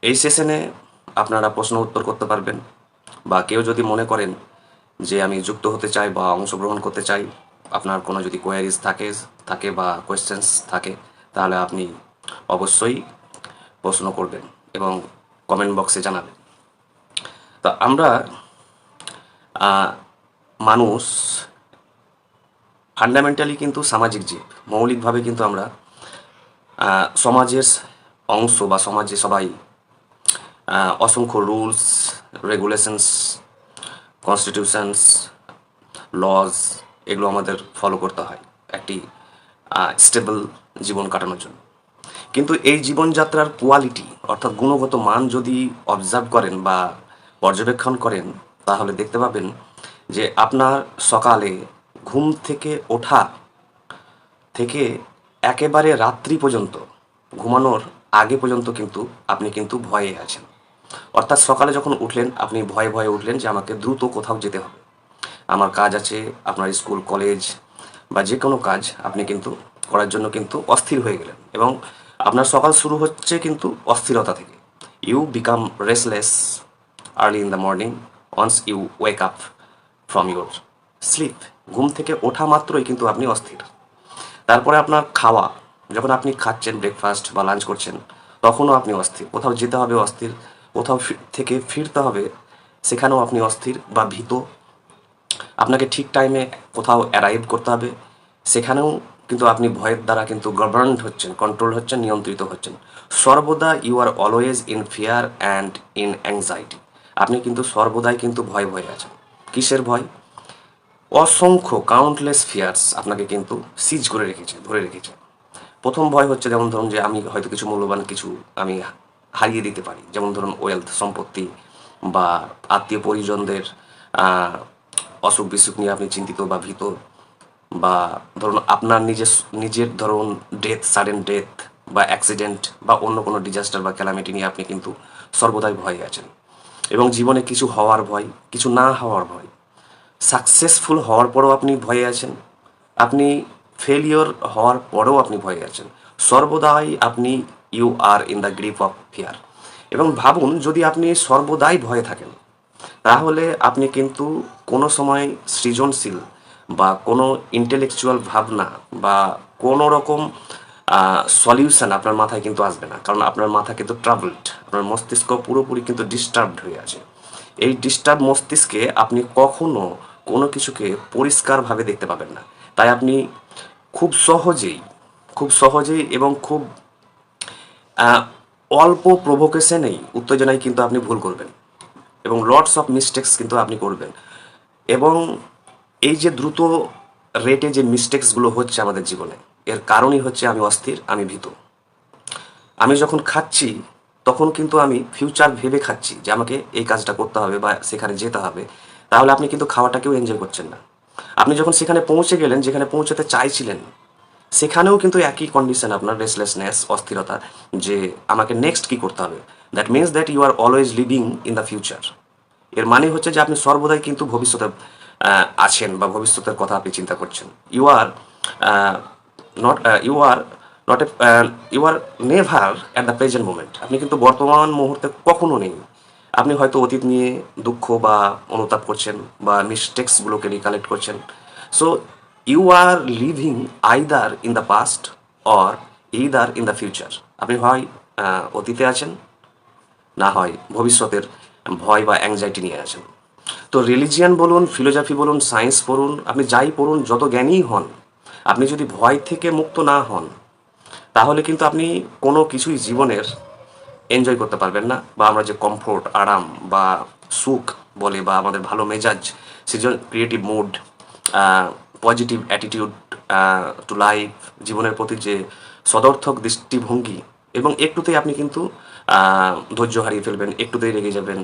এই সেশনে আপনারা প্রশ্ন উত্তর করতে পারবেন, বা কেউ যদি মনে করেন যে আমি যুক্ত হতে চাই বা অংশগ্রহণ করতে চাই, আপনার কোনো যদি কোয়ারিজ থাকে বা কোয়েশ্চেন্স থাকে, তাহলে আপনি অবশ্যই প্রশ্ন করবেন এবং কমেন্ট বক্সে জানাবেন। তা আমরা মানুষ ফান্ডামেন্টালি কিন্তু সামাজিক জীব, মৌলিকভাবে কিন্তু আমরা সমাজের অংশ, বা সমাজে সবাই অসংখ্য রুলস, রেগুলেশনস, কনস্টিটিউশনস, লজ, এগুলো আমাদের ফলো করতে হয় একটি স্টেবল জীবন কাটানোর জন্য। কিন্তু এই জীবনযাত্রার কোয়ালিটি অর্থাৎ গুণগত মান যদি অবজার্ভ করেন বা পর্যবেক্ষণ করেন, তাহলে দেখতে পাবেন যে আপনার সকালে ঘুম থেকে ওঠা থেকে একেবারে রাত্রি পর্যন্ত, ঘুমানোর আগে পর্যন্ত কিন্তু আপনি কিন্তু ভয়ে আছেন। অর্থাৎ সকালে যখন উঠলেন, আপনি ভয়ে ভয়ে উঠলেন যে আমাকে দ্রুত কোথাও যেতে হবে, আমার কাজ আছে, আপনার স্কুল কলেজ বা যে কোনো কাজ আপনি কিন্তু করার জন্য কিন্তু অস্থির হয়ে গেলেন, এবং আপনার সকাল শুরু হচ্ছে কিন্তু অস্থিরতা থেকে। You become restless early in the morning once you wake up from your sleep. ঘুম থেকে ওঠা মাত্রই কিন্তু আপনি অস্থির। তারপরে আপনার খাওয়া, যখন আপনি খাচ্ছেন ব্রেকফাস্ট বা লাঞ্চ করছেন, তখনও আপনি অস্থির। কোথাও যেতে হবে অস্থির, কোথাও থেকে ফিরতে হবে সেখানেও আপনি অস্থির বা ভীত। আপনাকে ঠিক টাইমে কোথাও অ্যারাইভ করতে হবে, সেখানেও কিন্তু আপনি ভয়ের দ্বারা কিন্তু গভর্নড হচ্ছেন, কন্ট্রোল হচ্ছেন, নিয়ন্ত্রিত হচ্ছেন। সর্বদা you are always in fear and in anxiety. আপনি কিন্তু সর্বদাই কিন্তু ভয় ভয়ে আছেন। কিসের ভয়? অসংখ্য কাউন্টলেস ফিয়ার্স আপনাকে কিন্তু সিজ করে রেখেছে, ধরে রেখেছে। প্রথম ভয় হচ্ছে, যেমন ধরুন যে আমি হয়তো কিছু মূল্যবান কিছু আমি হারিয়ে দিতে পারি, যেমন ধরুন ওয়েলথ, সম্পত্তি, বা আত্মীয় পরিজনদের অসুখ বিসুখ নিয়ে আপনি চিন্তিত বা ভীত, বা ধরুন আপনার নিজের ধরুন ডেথ, সাডেন ডেথ বা অ্যাক্সিডেন্ট বা অন্য কোনো ডিজাস্টার বা ক্যালামিটি নিয়ে আপনি কিন্তু সর্বদাই ভয়ে আছেন। এবং জীবনে কিছু হওয়ার ভয়, কিছু না হওয়ার ভয়, সাকসেসফুল হওয়ার পরেও আপনি ভয়ে আছেন, আপনি ফেলিওর হওয়ার পরেও আপনি ভয়ে আছেন। সর্বদাই আপনি you are in the grip of fear. এবং ভাবুন, যদি আপনি সর্বদাই ভয়ে থাকেন, তাহলে আপনি কিন্তু কোনো সময় সৃজনশীল বা কোনো ইন্টেলেকচুয়াল ভাবনা বা কোনো রকম সলিউশন আপনার মাথায় কিন্তু আসবে না, কারণ আপনার মাথা কিন্তু ট্রাভেলড, আপনার মস্তিষ্ক পুরোপুরি কিন্তু ডিস্টার্বড হয়ে আছে। এই ডিস্টার্ব মস্তিষ্কে আপনি কখনো কোনো কিছুকে পরিষ্কারভাবে দেখতে পাবেন না। তাই আপনি খুব সহজেই, খুব সহজেই এবং খুব আহ, অল্প প্রভোকেশনেই, উত্তেজনায় কিন্তু আপনি ভুল করবেন, এবং লটস অফ মিস্টেক্স কিন্তু আপনি করবেন। এবং এই যে দ্রুত রেটে যে মিস্টেক্সগুলো হচ্ছে আমাদের জীবনে, এর কারণই হচ্ছে আমি অস্থির, আমি ভীত। আমি যখন খাচ্ছি, তখন কিন্তু আমি ফিউচার ভেবে খাচ্ছি যে আমাকে এই কাজটা করতে হবে বা সেখানে যেতে হবে, তাহলে আপনি কিন্তু খাওয়াটাকেও এনজয় করছেন না। আপনি যখন সেখানে পৌঁছে গেলেন যেখানে পৌঁছাতে চাইছিলেন, সেখানেও কিন্তু একই কন্ডিশন, আপনার রেস্টলেসনেস, অস্থিরতা, যে আমাকে নেক্সট কি করতে হবে। That means that you are always living in the future. এর মানে হচ্ছে যে আপনি সর্বদাই কিন্তু ভবিষ্যতে আছেন, বা ভবিষ্যতের কথা আপনি চিন্তা করছেন। You are not you are not a you are never at the present moment. আপনি কিন্তু বর্তমান মুহূর্তে কখনো নেই। আপনি হয়তো অতীত নিয়ে দুঃখ বা অনুতাপ করছেন, বা মিস্টেক্সগুলোকে রিকালেক্ট করছেন। So you are living either in the past or either in the future. আপনি হয় অতীতে আছেন, না হয় ভবিষ্যতের ভয় বা অ্যাংজাইটি নিয়ে আছেন। তো রিলিজিয়ান বলুন, ফিলোসফি বলুন, সায়েন্স পড়ুন, আপনি যাই পড়ুন, যত জ্ঞানীই হন, আপনি যদি ভয় থেকে মুক্ত না হন, তাহলে কিন্তু আপনি কোনো কিছুই জীবনের এনজয় করতে পারবেন না। বা আমরা যে কমফোর্ট, আরাম বা সুখ বলে, বা আমাদের ভালো মেজাজ, সৃজন, creative mood, positive attitude to life, জীবনের প্রতি যে সদর্থক দৃষ্টিভঙ্গি, এবং একটুতেই আপনি কিন্তু ধৈর্য হারিয়ে ফেলবেন, একটুতেই রেগে যাবেন,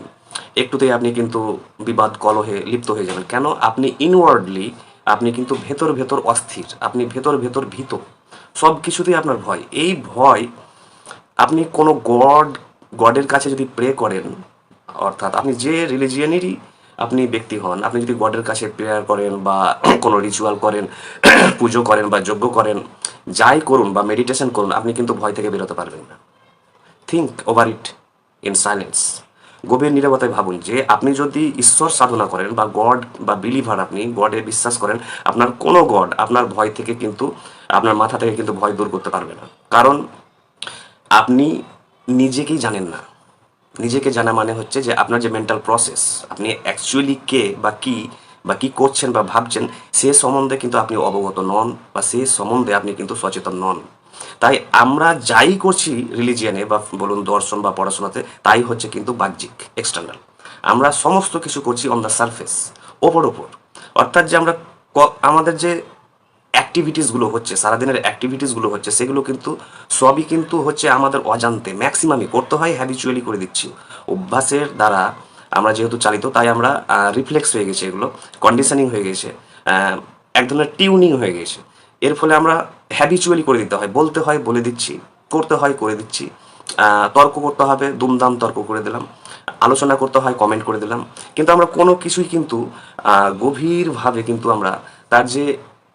একটুতেই আপনি কিন্তু বিবাদ কলহে লিপ্ত হয়ে যাবেন। কেন? আপনি ইনওয়ার্ডলি, আপনি কিন্তু ভেতর ভেতর অস্থির, আপনি ভেতর ভেতর ভীত, সব কিছুতেই আপনার ভয়। এই ভয়, আপনি কোনো গডের কাছে যদি প্রে করেন, অর্থাৎ আপনি যে রিলিজিয়ানেরই আপনি ব্যক্তি হন, আপনি যদি গডের কাছে প্রেয়ার করেন বা কোনো রিচুয়াল করেন, পুজো করেন বা যজ্ঞ করেন, যাই করুন বা মেডিটেশন করুন, আপনি কিন্তু ভয় থেকে বেরোতে পারবেন না। Think over it. In silence. গভীর নীরবতায় ভাবুন যে আপনি যদি ঈশ্বর সাধনা করেন বা গড বা বিলিভার, আপনি গডে বিশ্বাস করেন, আপনার কোনো গড আপনার ভয় থেকে কিন্তু, আপনার মাথা থেকে কিন্তু ভয় দূর করতে পারবে না। কারণ আপনি নিজেকেই জানেন না। নিজেকে জানা মানে হচ্ছে যে আপনার যে মেন্টাল প্রসেস, আপনি অ্যাকচুয়ালি কে বা কি করছেন বা ভাবছেন, সে সম্বন্ধে কিন্তু আপনি অবগত নন, বা সে সম্বন্ধে আপনি কিন্তু সচেতন নন। তাই আমরা যাই করছি রিলিজিয়ানে বা বলুন দর্শন বা পড়াশোনাতে, তাই হচ্ছে কিন্তু বাহ্যিক, এক্সটার্নাল। আমরা সমস্ত কিছু করছি অন দ্য সারফেস, ওপর ওপর। অর্থাৎ যে আমরা আমাদের যে অ্যাক্টিভিটিসগুলো হচ্ছে, সারাদিনের অ্যাক্টিভিটিসগুলো হচ্ছে, সেগুলো কিন্তু সবই কিন্তু হচ্ছে আমাদের অজান্তে, ম্যাক্সিমামই করতে হয় হ্যাবিচুয়ালি করে দিচ্ছি অভ্যাসের দ্বারা। আমরা যেহেতু চালিত, তাই আমরা রিফ্লেক্স হয়ে গেছে, এগুলো কন্ডিশনিং হয়ে গেছে, এক ধরনের টিউনিং হয়ে গেছে। এর ফলে আমরা হ্যাবিচুয়ালি করে দিতে হয়, বলতে হয় বলে দিচ্ছি, করতে হয় করে দিচ্ছি, তর্ক করতে হবে দুমদাম তর্ক করে দিলাম, আলোচনা করতে হয় কমেন্ট করে দিলাম। কিন্তু আমরা কোনো কিছুই কিন্তু গভীরভাবে কিন্তু আমরা তার যে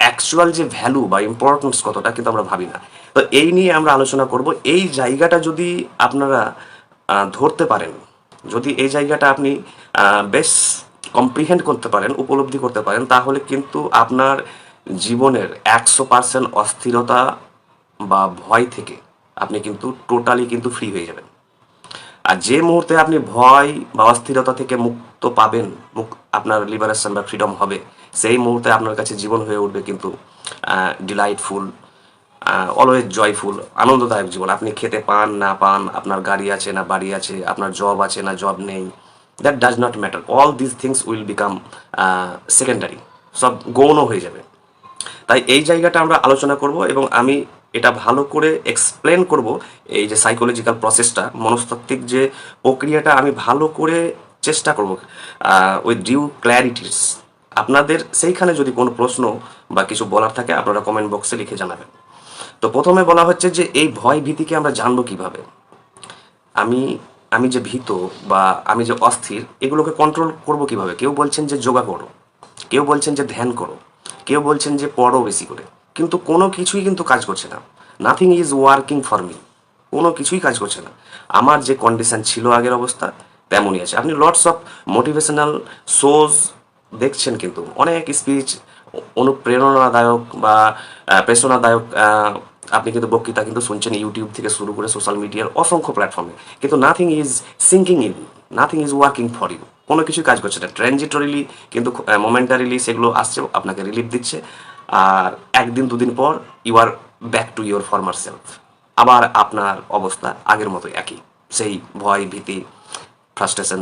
অ্যাকচুয়াল যে ভ্যালু বা ইম্পর্টেন্স কতটা কিন্তু আমরা ভাবি না। তো এই নিয়ে আমরা আলোচনা করব। এই জায়গাটা যদি আপনারা ধরতে পারেন, যদি এই জায়গাটা আপনি বেশ কম্প্রিহেন্ড করতে পারেন, উপলব্ধি করতে পারেন, তাহলে কিন্তু আপনার জীবনের 100% অস্থিরতা বা ভয় থেকে আপনি কিন্তু টোটালি কিন্তু ফ্রি হয়ে যাবেন। আর যে মুহূর্তে আপনি ভয় বা অস্থিরতা থেকে মুক্ত পাবেন, আপনার লিবারেশন বা ফ্রিডম হবে, সেই মুহূর্তে আপনার কাছে জীবন হয়ে উঠবে কিন্তু ডিলাইটফুল, অলওয়েজ জয়ফুল, আনন্দদায়ক জীবন। আপনি খেতে পান না পান, আপনার গাড়ি আছে না বাড়ি আছে, আপনার জব আছে না জব নেই, that does not matter. All this things will become secondary, সব গৌণ হয়ে যাবে। তাই এই জায়গাটা আমরা আলোচনা করব, এবং আমি এটা ভালো করে এক্সপ্লেন করব। এই যে সাইকোলজিক্যাল প্রসেসটা, মনস্তাত্ত্বিক যে প্রক্রিয়াটা, আমি ভালো করে চেষ্টা করব উইথ ডিউ ক্ল্যারিটিস। আপনাদের সেইখানে যদি কোনো প্রশ্ন বা কিছু বলার থাকে, আপনারা কমেন্ট বক্সে লিখে জানাবেন। তো প্রথমে বলা হচ্ছে যে এই ভয় ভীতিকে আমরা জানবো কিভাবে। আমি আমি যে ভীত বা আমি যে অস্থির, এগুলোকে কন্ট্রোল করব কিভাবে? কেউ বলছেন যে যোগা করো, কেউ বলছেন যে ধ্যান করো, কেউ বলছেন যে পড়ো বেশি করে, কিন্তু কোনো কিছুই কিন্তু কাজ করছে না। Nothing is working for me. কোনো কিছুই কাজ করছে না। আমার যে কন্ডিশন ছিল আগের অবস্থা তেমনই আছে। আপনি লটস অফ মোটিভেশনাল শোজ দেখছেন, কিন্তু অনেক স্পিচ, অনুপ্রেরণাদায়ক বা প্রেরণাদায়ক আপনি কিন্তু বক্তৃতা কিন্তু শুনছেন ইউটিউব থেকে শুরু করে সোশ্যাল মিডিয়ার অসংখ্য প্ল্যাটফর্মে, কিন্তু nothing is sinking in, nothing is working for you. কোনো কিছুই কাজ করছে না। ট্রানজিটরিলি কিন্তু মোমেন্টারিলি সেগুলো আসছে, আপনাকে রিলিফ দিচ্ছে, আর একদিন দুদিন পর you are back to your former self. আবার আপনার অবস্থা আগের মতো একই, সেই ভয় ভীতি, ফ্রাস্ট্রেশন,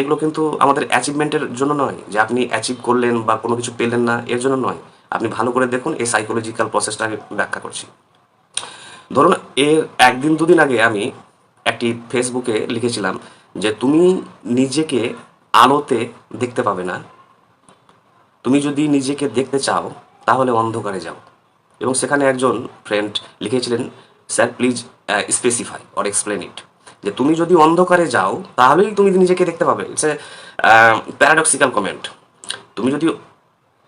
এগুলো কিন্তু আমাদের অ্যাচিভমেন্টের জন্য নয়, যে আপনি অ্যাচিভ করলেন বা কোনো কিছু পেলেন না এর জন্য নয়। আপনি ভালো করে দেখুন, এই সাইকোলজিক্যাল প্রসেসটা আমি ব্যাখ্যা করছি। ধরুন এর একদিন দুদিন আগে আমি একটি ফেসবুকে লিখেছিলাম যে তুমি নিজেকে আলোতে দেখতে পাবে না, তুমি যদি নিজেকে দেখতে চাও তাহলে অন্ধকারে যাও। এবং সেখানে একজন ফ্রেন্ড লিখেছিলেন, sir please specify or explain it, যে তুমি যদি অন্ধকারে যাও তাহলেই তুমি নিজেকে দেখতে পাবে। It's a paradoxical comment. তুমি যদি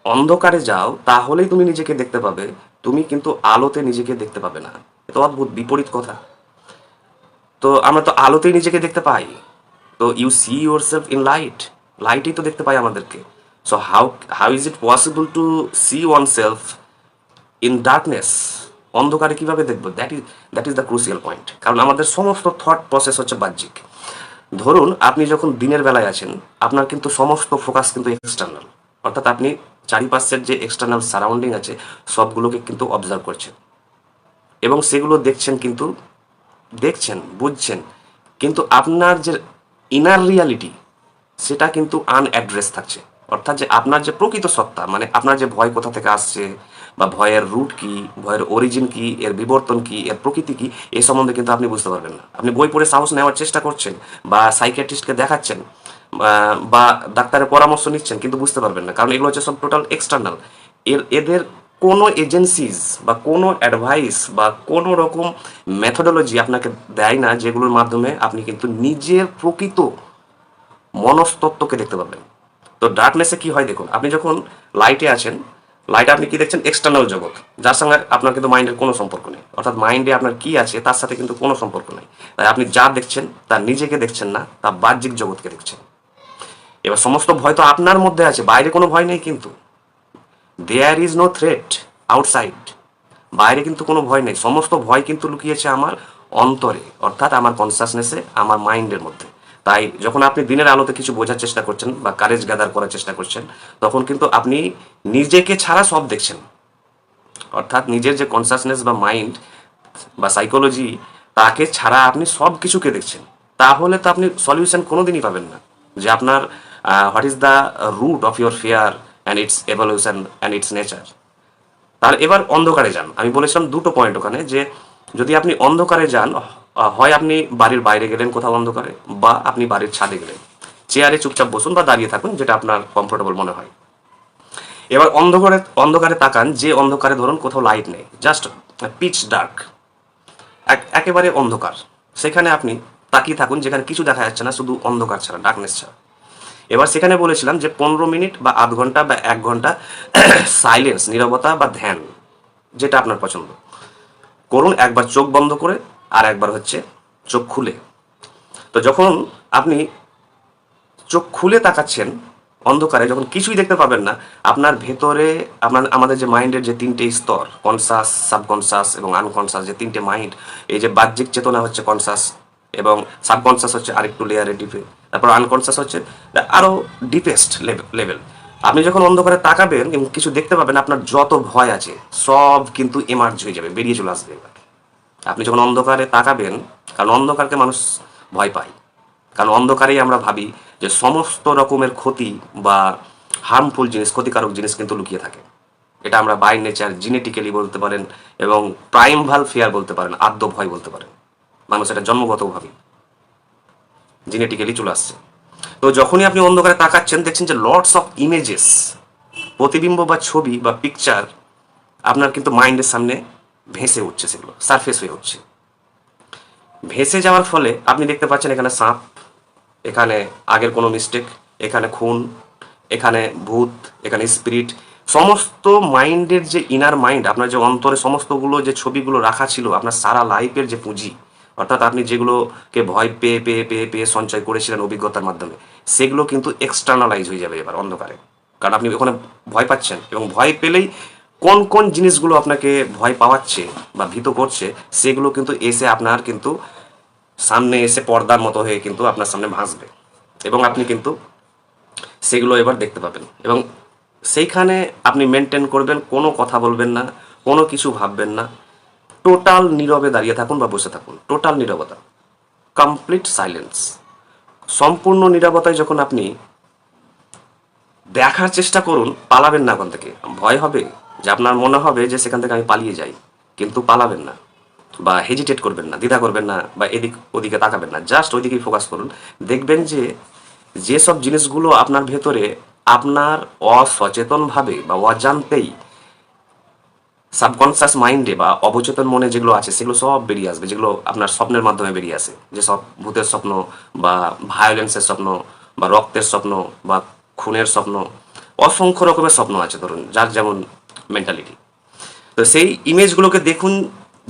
অন্ধকারে যাও তাহলেই তুমি নিজেকে দেখতে পাবে, তুমি কিন্তু আলোতে নিজেকে দেখতে পাবে না। এত অদ্ভুত বিপরীত কথা। তো আমরা তো আলোতেই নিজেকে দেখতে পাই, তো you see yourself in light, লাইটেই তো দেখতে পাই আমাদেরকে। So how is it possible to see oneself in darkness? অন্ধকারে কিভাবে দেখবো? That is the crucial point. কারণ আমাদের সমস্ত থট প্রসেস হচ্ছে বাহ্যিক। ধরুন আপনি যখন দিনের বেলায় আছেন, আপনার কিন্তু সমস্ত ফোকাস কিন্তু এক্সটার্নাল, অর্থাৎ আপনি চারিপাশের যে এক্সটার্নাল সারাউন্ডিং আছে সবগুলোকে কিন্তু অবজার্ভ করছেন, এবং সেগুলো দেখছেন বুঝছেন, কিন্তু আপনার যে ইনার রিয়ালিটি সেটা কিন্তু আনঅ্যাড্রেস থাকছে। অর্থাৎ যে আপনার যে প্রকৃত সত্তা, মানে আপনার যে ভয় কোথা থেকে আসছে, বা ভয়ের রুট কি, ভয়ের অরিজিন কি, এর বিবর্তন কি, এর প্রকৃতি কি, এই সম্বন্ধে কিন্তু আপনি বুঝতে পারবেন না। আপনি বই পড়ে সাহস নেওয়ার চেষ্টা করছেন, বা সাইকিয়াট্রিস্টকে দেখাচ্ছেন, বা ডাক্তারের পরামর্শ নিচ্ছেন, কিন্তু বুঝতে পারবেন না, কারণ এগুলো হচ্ছে সব টোটাল এক্সটার্নাল। এদের কোনো এজেন্সিজ বা কোনো অ্যাডভাইস বা কোনো রকম মেথোডোলজি আপনাকে দেয় না, যেগুলোর মাধ্যমে আপনি কিন্তু নিজের প্রকৃত মনস্তত্ত্বকে দেখতে পাবেন। তো ডার্কনেসে কি হয় দেখুন, আপনি যখন লাইটে আছেন, লাইট আপনি কি দেখছেন? এক্সটার্নাল জগৎ, যার সঙ্গে আপনার কিন্তু মাইন্ডের কোনো সম্পর্ক নেই। অর্থাৎ মাইন্ডে আপনার কি আছে তার সাথে কিন্তু কোনো সম্পর্ক নেই। তাই আপনি যা দেখছেন তার নিজেকে দেখছেন না, তার বাহ্যিক জগৎকে দেখছেন। এবার সমস্ত ভয় তো আপনার মধ্যে আছে, বাইরে কোনো ভয় নেই কিন্তু। There is no threat outside. বাইরে কিন্তু কোনো ভয় নেই, সমস্ত ভয় কিন্তু লুকিয়েছে আমার অন্তরে, অর্থাৎ আমার কনসাসনেসে, আমার মাইন্ডের মধ্যে। তাই যখন আপনি দিনের আলোতে কিছু বোঝার চেষ্টা করছেন বা কারেজ গ্যাদার করার চেষ্টা করছেন, তখন কিন্তু আপনি নিজেকে ছাড়া সব দেখছেন। অর্থাৎ নিজের যে কনসাসনেস বা মাইন্ড বা সাইকোলজি, তাকে ছাড়া আপনি সব কিছুকে দেখছেন। তাহলে তো আপনি সলিউশন কোনোদিনই পাবেন না যে আপনার what is the root of your fear and its evolution and its nature. তার এবার অন্ধকারে যান। আমি বলেছিলাম দুটো পয়েন্ট ওখানে, যে যদি আপনি অন্ধকারে যান, হয় আপনি বাড়ির বাইরে গেলেন কোথাও অন্ধকারে, বা আপনি বাড়ির ছাদে গেলেন, চেয়ারে চুপচাপ বসুন বা দাঁড়িয়ে থাকুন, যেটা আপনার কমফোর্টেবল মনে হয়। এবার অন্ধকারে অন্ধকারে তাকান, যে অন্ধকারে ধরুন কোথাও লাইট নেই, জাস্ট পিচ ডার্ক, একেবারে অন্ধকার, সেখানে আপনি তাকিয়ে থাকুন, যেখানে কিছু দেখা যাচ্ছে না, শুধু অন্ধকার ছাড়া, ডার্কনেস ছাড়া। এবার সেখানে বলেছিলাম যে 15 মিনিট বা আধ ঘন্টা বা 1 ঘন্টা সাইলেন্স, নীরবতা বা ধ্যান, যেটা আপনার পছন্দ করুন, একবার চোখ বন্ধ করে আর একবার হচ্ছে চোখ খুলে। তো যখন আপনি চোখ খুলে তাকাচ্ছেন অন্ধকারে, যখন কিছুই দেখতে পাবেন না, আপনার ভেতরে আমাদের যে মাইন্ডের যে 3টে স্তর, কনসাস, সাবকনসাস এবং আনকনসাস, যে 3টে মাইন্ড, এই যে বাহ্যিক চেতনা হচ্ছে কনসাস, এবং সাবকনসাস হচ্ছে আরেকটু লেয়ারে ডিপে, তারপর আনকনসাস হচ্ছে আরো ডিপেস্ট লেভেল। আপনি যখন অন্ধকারে তাকাবেন এবং কিছু দেখতে পাবেন, আপনার যত ভয় আছে সব কিন্তু এমার্জ হয়ে যাবে, বেরিয়ে চলে আসবে। এবার আপনি যখন অন্ধকারে তাকাবেন, কারণ অন্ধকারকে মানুষ ভয় পায়, কারণ অন্ধকারেই আমরা ভাবি যে সমস্ত রকমের ক্ষতি বা হার্মফুল জিনিস, ক্ষতিকারক জিনিস কিন্তু লুকিয়ে থাকে। এটা আমরা বাই নেচার, জিনেটিক্যালি বলতে পারেন, এবং প্রাইমভাল ফিয়ার বলতে পারেন, আদ্য ভয় বলতে পারেন। মানুষ এটা জন্মগতভাবে জিনেটিক্যালি চলে আসছে। তো যখনই আপনি অন্ধকারে তাকাচ্ছেন, দেখছেন যে লটস অফ ইমেজেস, প্রতিবিম্ব বা ছবি বা পিকচার আপনার কিন্তু মাইন্ডের সামনে ভেসে উঠছে, সেগুলো সারফেস হয়ে উঠছে। ভেসে যাওয়ার ফলে আপনি দেখতে পাচ্ছেন এখানে সাপ, এখানে আগের কোনো মিস্টেক, এখানে খুন, এখানে ভূত, এখানে স্পিরিট, সমস্ত মাইন্ডের যে ইনার মাইন্ড, আপনার যে অন্তরে সমস্তগুলো যে ছবিগুলো রাখা ছিল, আপনার সারা লাইফের যে পুঁজি, অর্থাৎ আপনি যেগুলোকে ভয় পেয়ে পেয়ে পেয়ে পেয়ে সঞ্চয় করেছিলেন অভিজ্ঞতার মাধ্যমে, সেগুলো কিন্তু এক্সটার্নালাইজ হয়ে যাবে এবার অন্ধকারে। কারণ আপনি ওখানে ভয় পাচ্ছেন, এবং ভয় পেলেই কোন কোন জিনিসগুলো আপনাকে ভয় পাওয়াচ্ছে বা ভীত করছে, সেগুলো কিন্তু এসে আপনার কিন্তু সামনে এসে পর্দার মতো হয়ে কিন্তু আপনার সামনে ভাসবে, এবং আপনি কিন্তু সেগুলো এবার দেখতে পাবেন। এবং সেইখানে আপনি মেনটেন করবেন, কোনো কথা বলবেন না, কোনো কিছু ভাববেন না, টোটাল নীরবে দাঁড়িয়ে থাকুন বা বসে থাকুন, টোটাল নীরবতা, কমপ্লিট সাইলেন্স। সম্পূর্ণ নীরবতায় যখন আপনি দেখার চেষ্টা করুন, পালাবেন না ওখান থেকে। ভয় হবে, যে আপনার মনে হবে যে সেখান থেকে আমি পালিয়ে যাই, কিন্তু পালাবেন না বা হেজিটেট করবেন না, দ্বিধা করবেন না, বা এদিক ওদিকে তাকাবেন না, জাস্ট ওইদিকেই ফোকাস করুন। দেখবেন যে যেসব জিনিসগুলো আপনার ভেতরে আপনার অসচেতনভাবে বা অজান্তেই সাবকনসিয়াস মাইন্ডে বা অবচেতন মনে যেগুলো আছে, সেগুলো সব বেরিয়ে আসবে, যেগুলো আপনার স্বপ্নের মাধ্যমে বেরিয়ে আসে, যে সব ভূতের স্বপ্ন বা ভায়োলেন্সের স্বপ্ন বা রক্তের স্বপ্ন বা খুনের স্বপ্ন, অসংখ্য রকমের স্বপ্ন আছে ধরুন, যার যেমন মেন্টালিটি। তো সেই ইমেজগুলোকে দেখুন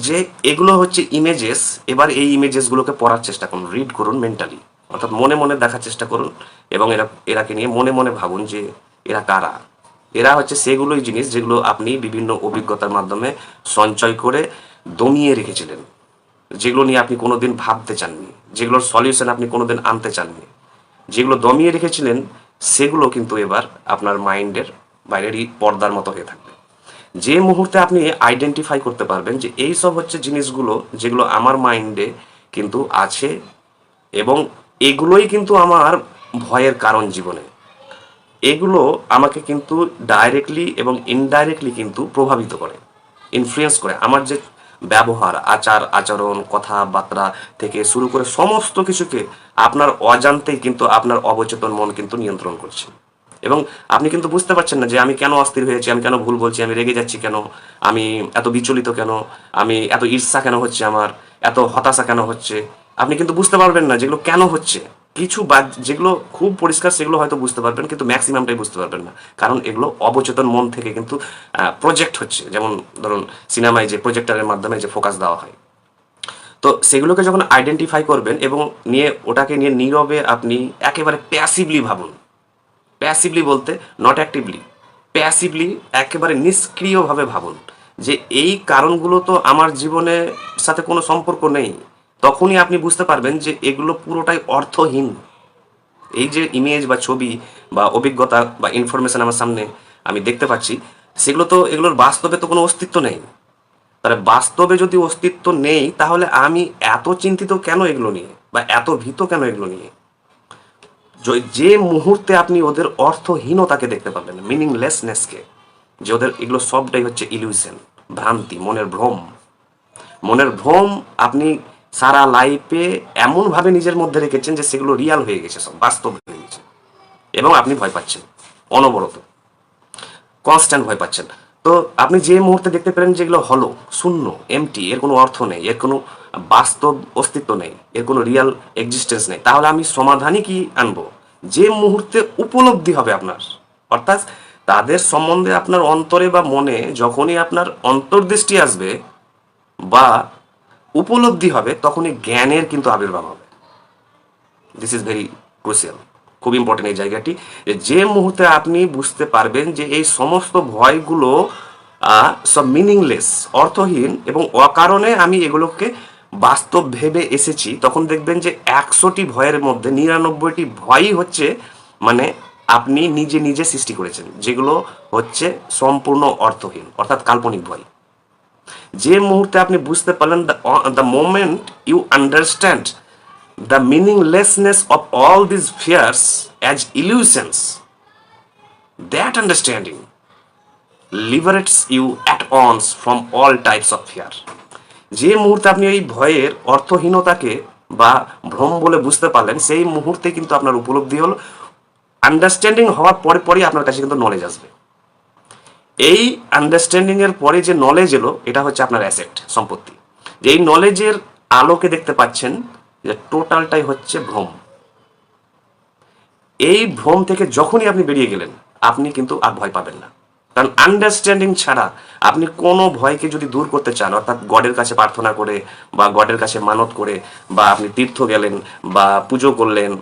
যে এগুলো হচ্ছে ইমেজেস। এবার এই ইমেজেসগুলোকে পড়ার চেষ্টা করুন, রিড করুন মেন্টালি, অর্থাৎ মনে মনে দেখার চেষ্টা করুন, এবং এরাকে নিয়ে মনে মনে ভাবুন যে এরা কারা। এরা হচ্ছে সেগুলোই জিনিস যেগুলো আপনি বিভিন্ন অভিজ্ঞতার মাধ্যমে সঞ্চয় করে দমিয়ে রেখেছিলেন, যেগুলো নিয়ে আপনি কোনোদিন ভাবতে চাননি, যেগুলোর সলিউশন আপনি কোনোদিন আনতে চাননি, যেগুলো দমিয়ে রেখেছিলেন, সেগুলো কিন্তু এবার আপনার মাইন্ডের বাইরেরই পর্দার মতো হয়ে থাকবে। যে মুহূর্তে আপনি আইডেন্টিফাই করতে পারবেন যে এই সব হচ্ছে জিনিসগুলো যেগুলো আমার মাইন্ডে কিন্তু আছে, এবং এগুলোই কিন্তু আমার ভয়ের কারণ জীবনে, এগুলো আমাকে কিন্তু ডাইরেক্টলি এবং ইনডাইরেক্টলি কিন্তু প্রভাবিত করে, ইনফ্লুয়েন্স করে। আমার যে ব্যবহার, আচার আচরণ, কথাবার্তা থেকে শুরু করে সমস্ত কিছুকে আপনার অজান্তেই কিন্তু আপনার অবচেতন মন কিন্তু নিয়ন্ত্রণ করছে। এবং আপনি কিন্তু বুঝতে পারছেন না যে আমি কেন অস্থির হয়েছি, আমি কেন ভুল বলছি, আমি রেগে যাচ্ছি কেন, আমি এত বিচলিত কেন, আমি এত ঈর্ষা কেন হচ্ছে, আমার এত হতাশা কেন হচ্ছে। আপনি কিন্তু বুঝতে পারবেন না যেগুলো কেন হচ্ছে, কিছু বাদ যেগুলো খুব পরিষ্কার সেগুলো হয়তো বুঝতে পারবেন, কিন্তু ম্যাক্সিমামটাই বুঝতে পারবেন না, কারণ এগুলো অবচেতন মন থেকে কিন্তু প্রজেক্ট হচ্ছে। যেমন ধরুন সিনেমায় যে প্রজেক্টরের মাধ্যমে যে ফোকাস দেওয়া হয়, তো সেগুলোকে যখন আইডেন্টিফাই করবেন এবং ওটাকে নিয়ে নীরবে আপনি একেবারে প্যাসিভলি ভাবুন। প্যাসিভলি বলতে নট অ্যাক্টিভলি, প্যাসিভলি একেবারে নিষ্ক্রিয়ভাবে ভাবুন যে এই কারণগুলো তো আমার জীবনের সাথে কোনো সম্পর্ক নেই। তখনই আপনি বুঝতে পারবেন যে এগুলো পুরোটাই অর্থহীন। এই যে ইমেজ বা ছবি বা অভিজ্ঞতা বা ইনফরমেশন আমার সামনে আমি দেখতে পাচ্ছি, সেগুলো তো এগুলোর বাস্তবে তো কোনো অস্তিত্ব নেই। তাহলে বাস্তবে যদি অস্তিত্ব নেই, তাহলে আমি এত চিন্তিত কেন এগুলো নিয়ে, বা এত ভীত কেন এগুলো নিয়ে? যে মুহূর্তে আপনি ওদের অর্থহীনতাকে দেখতে পাবেন, মিনিংলেসনেসকে, যে ওদের এগুলো সবটাই হচ্ছে ইলিউশন, ভ্রান্তি, মনের ভ্রম। মনের ভ্রম আপনি সারা লাইফে এমনভাবে নিজের মধ্যে রেখেছেন যে সেগুলো রিয়াল হয়ে গেছে, সব বাস্তব হয়ে গেছে, এবং আপনি ভয় পাচ্ছেন অনবরত, কনস্ট্যান্ট ভয় পাচ্ছেন। তো আপনি যে মুহূর্তে দেখতে পেলেন যেগুলো হলো শূন্য, এমটি, এর কোনো অর্থ নেই, এর কোনো বাস্তব অস্তিত্ব নেই, এর কোনো রিয়াল এক্সিস্টেন্স নেই, তাহলে আমি সমাধানই কি আনবো? যে মুহূর্তে উপলব্ধি হবে আপনার, অর্থাৎ তাদের সম্বন্ধে আপনার অন্তরে বা মনে যখনই আপনার অন্তর্দৃষ্টি আসবে বা উপলব্ধি হবে, তখনই জ্ঞানের কিন্তু আবির্ভাব হবে। দিস ইজ ভেরি ক্রুশিয়াল, খুব ইম্পর্টেন্ট এই জায়গাটি, যে মুহূর্তে আপনি বুঝতে পারবেন যে এই সমস্ত ভয়গুলো সব মিনিংলেস, অর্থহীন এবং অকারণে আমি এগুলোকে বাস্তব ভেবে এসেছি, তখন দেখবেন যে 100টি ভয়ের মধ্যে 99টি ভয়ই হচ্ছে মানে আপনি নিজে নিজে সৃষ্টি করেছেন, যেগুলো হচ্ছে সম্পূর্ণ অর্থহীন, অর্থাৎ কাল্পনিক ভয়। যে মুহূর্তে আপনি বুঝতে পারলেন, the moment you understand the meaninglessness of all these fears as illusions, that understanding liberates you at once from all types of fear. যে মুহূর্তে আপনি এই ভয়ের অর্থহীনতাকে বা ভ্রম বলে বুঝতে পারলেন, সেই মুহূর্তে কিন্তু আপনার উপলব্ধি হলো, আন্ডারস্ট্যান্ডিং হওয়ার পরে পরেই আপনার কাছে কিন্তু নলেজ আসবে। এই আন্ডারস্ট্যান্ডিং এর পরে যে নলেজ এলো, এটা হচ্ছে আপনার অ্যাসেট, সম্পত্তি। যে এই নলেজের আলোকে দেখতে পাচ্ছেন যে টোটালটাই হচ্ছে ভ্রম। এই ভ্রম থেকে যখনই আপনি বেরিয়ে গেলেন, আপনি কিন্তু আর ভয় পাবেন না, কারণ আন্ডারস্ট্যান্ডিং ছাড়া আপনি কোনো ভয়কে যদি দূর করতে চান, অর্থাৎ গডের কাছে প্রার্থনা করে বা গডের কাছে মানত করে, বা আপনি তীর্থ গেলেন বা পুজো করলেন,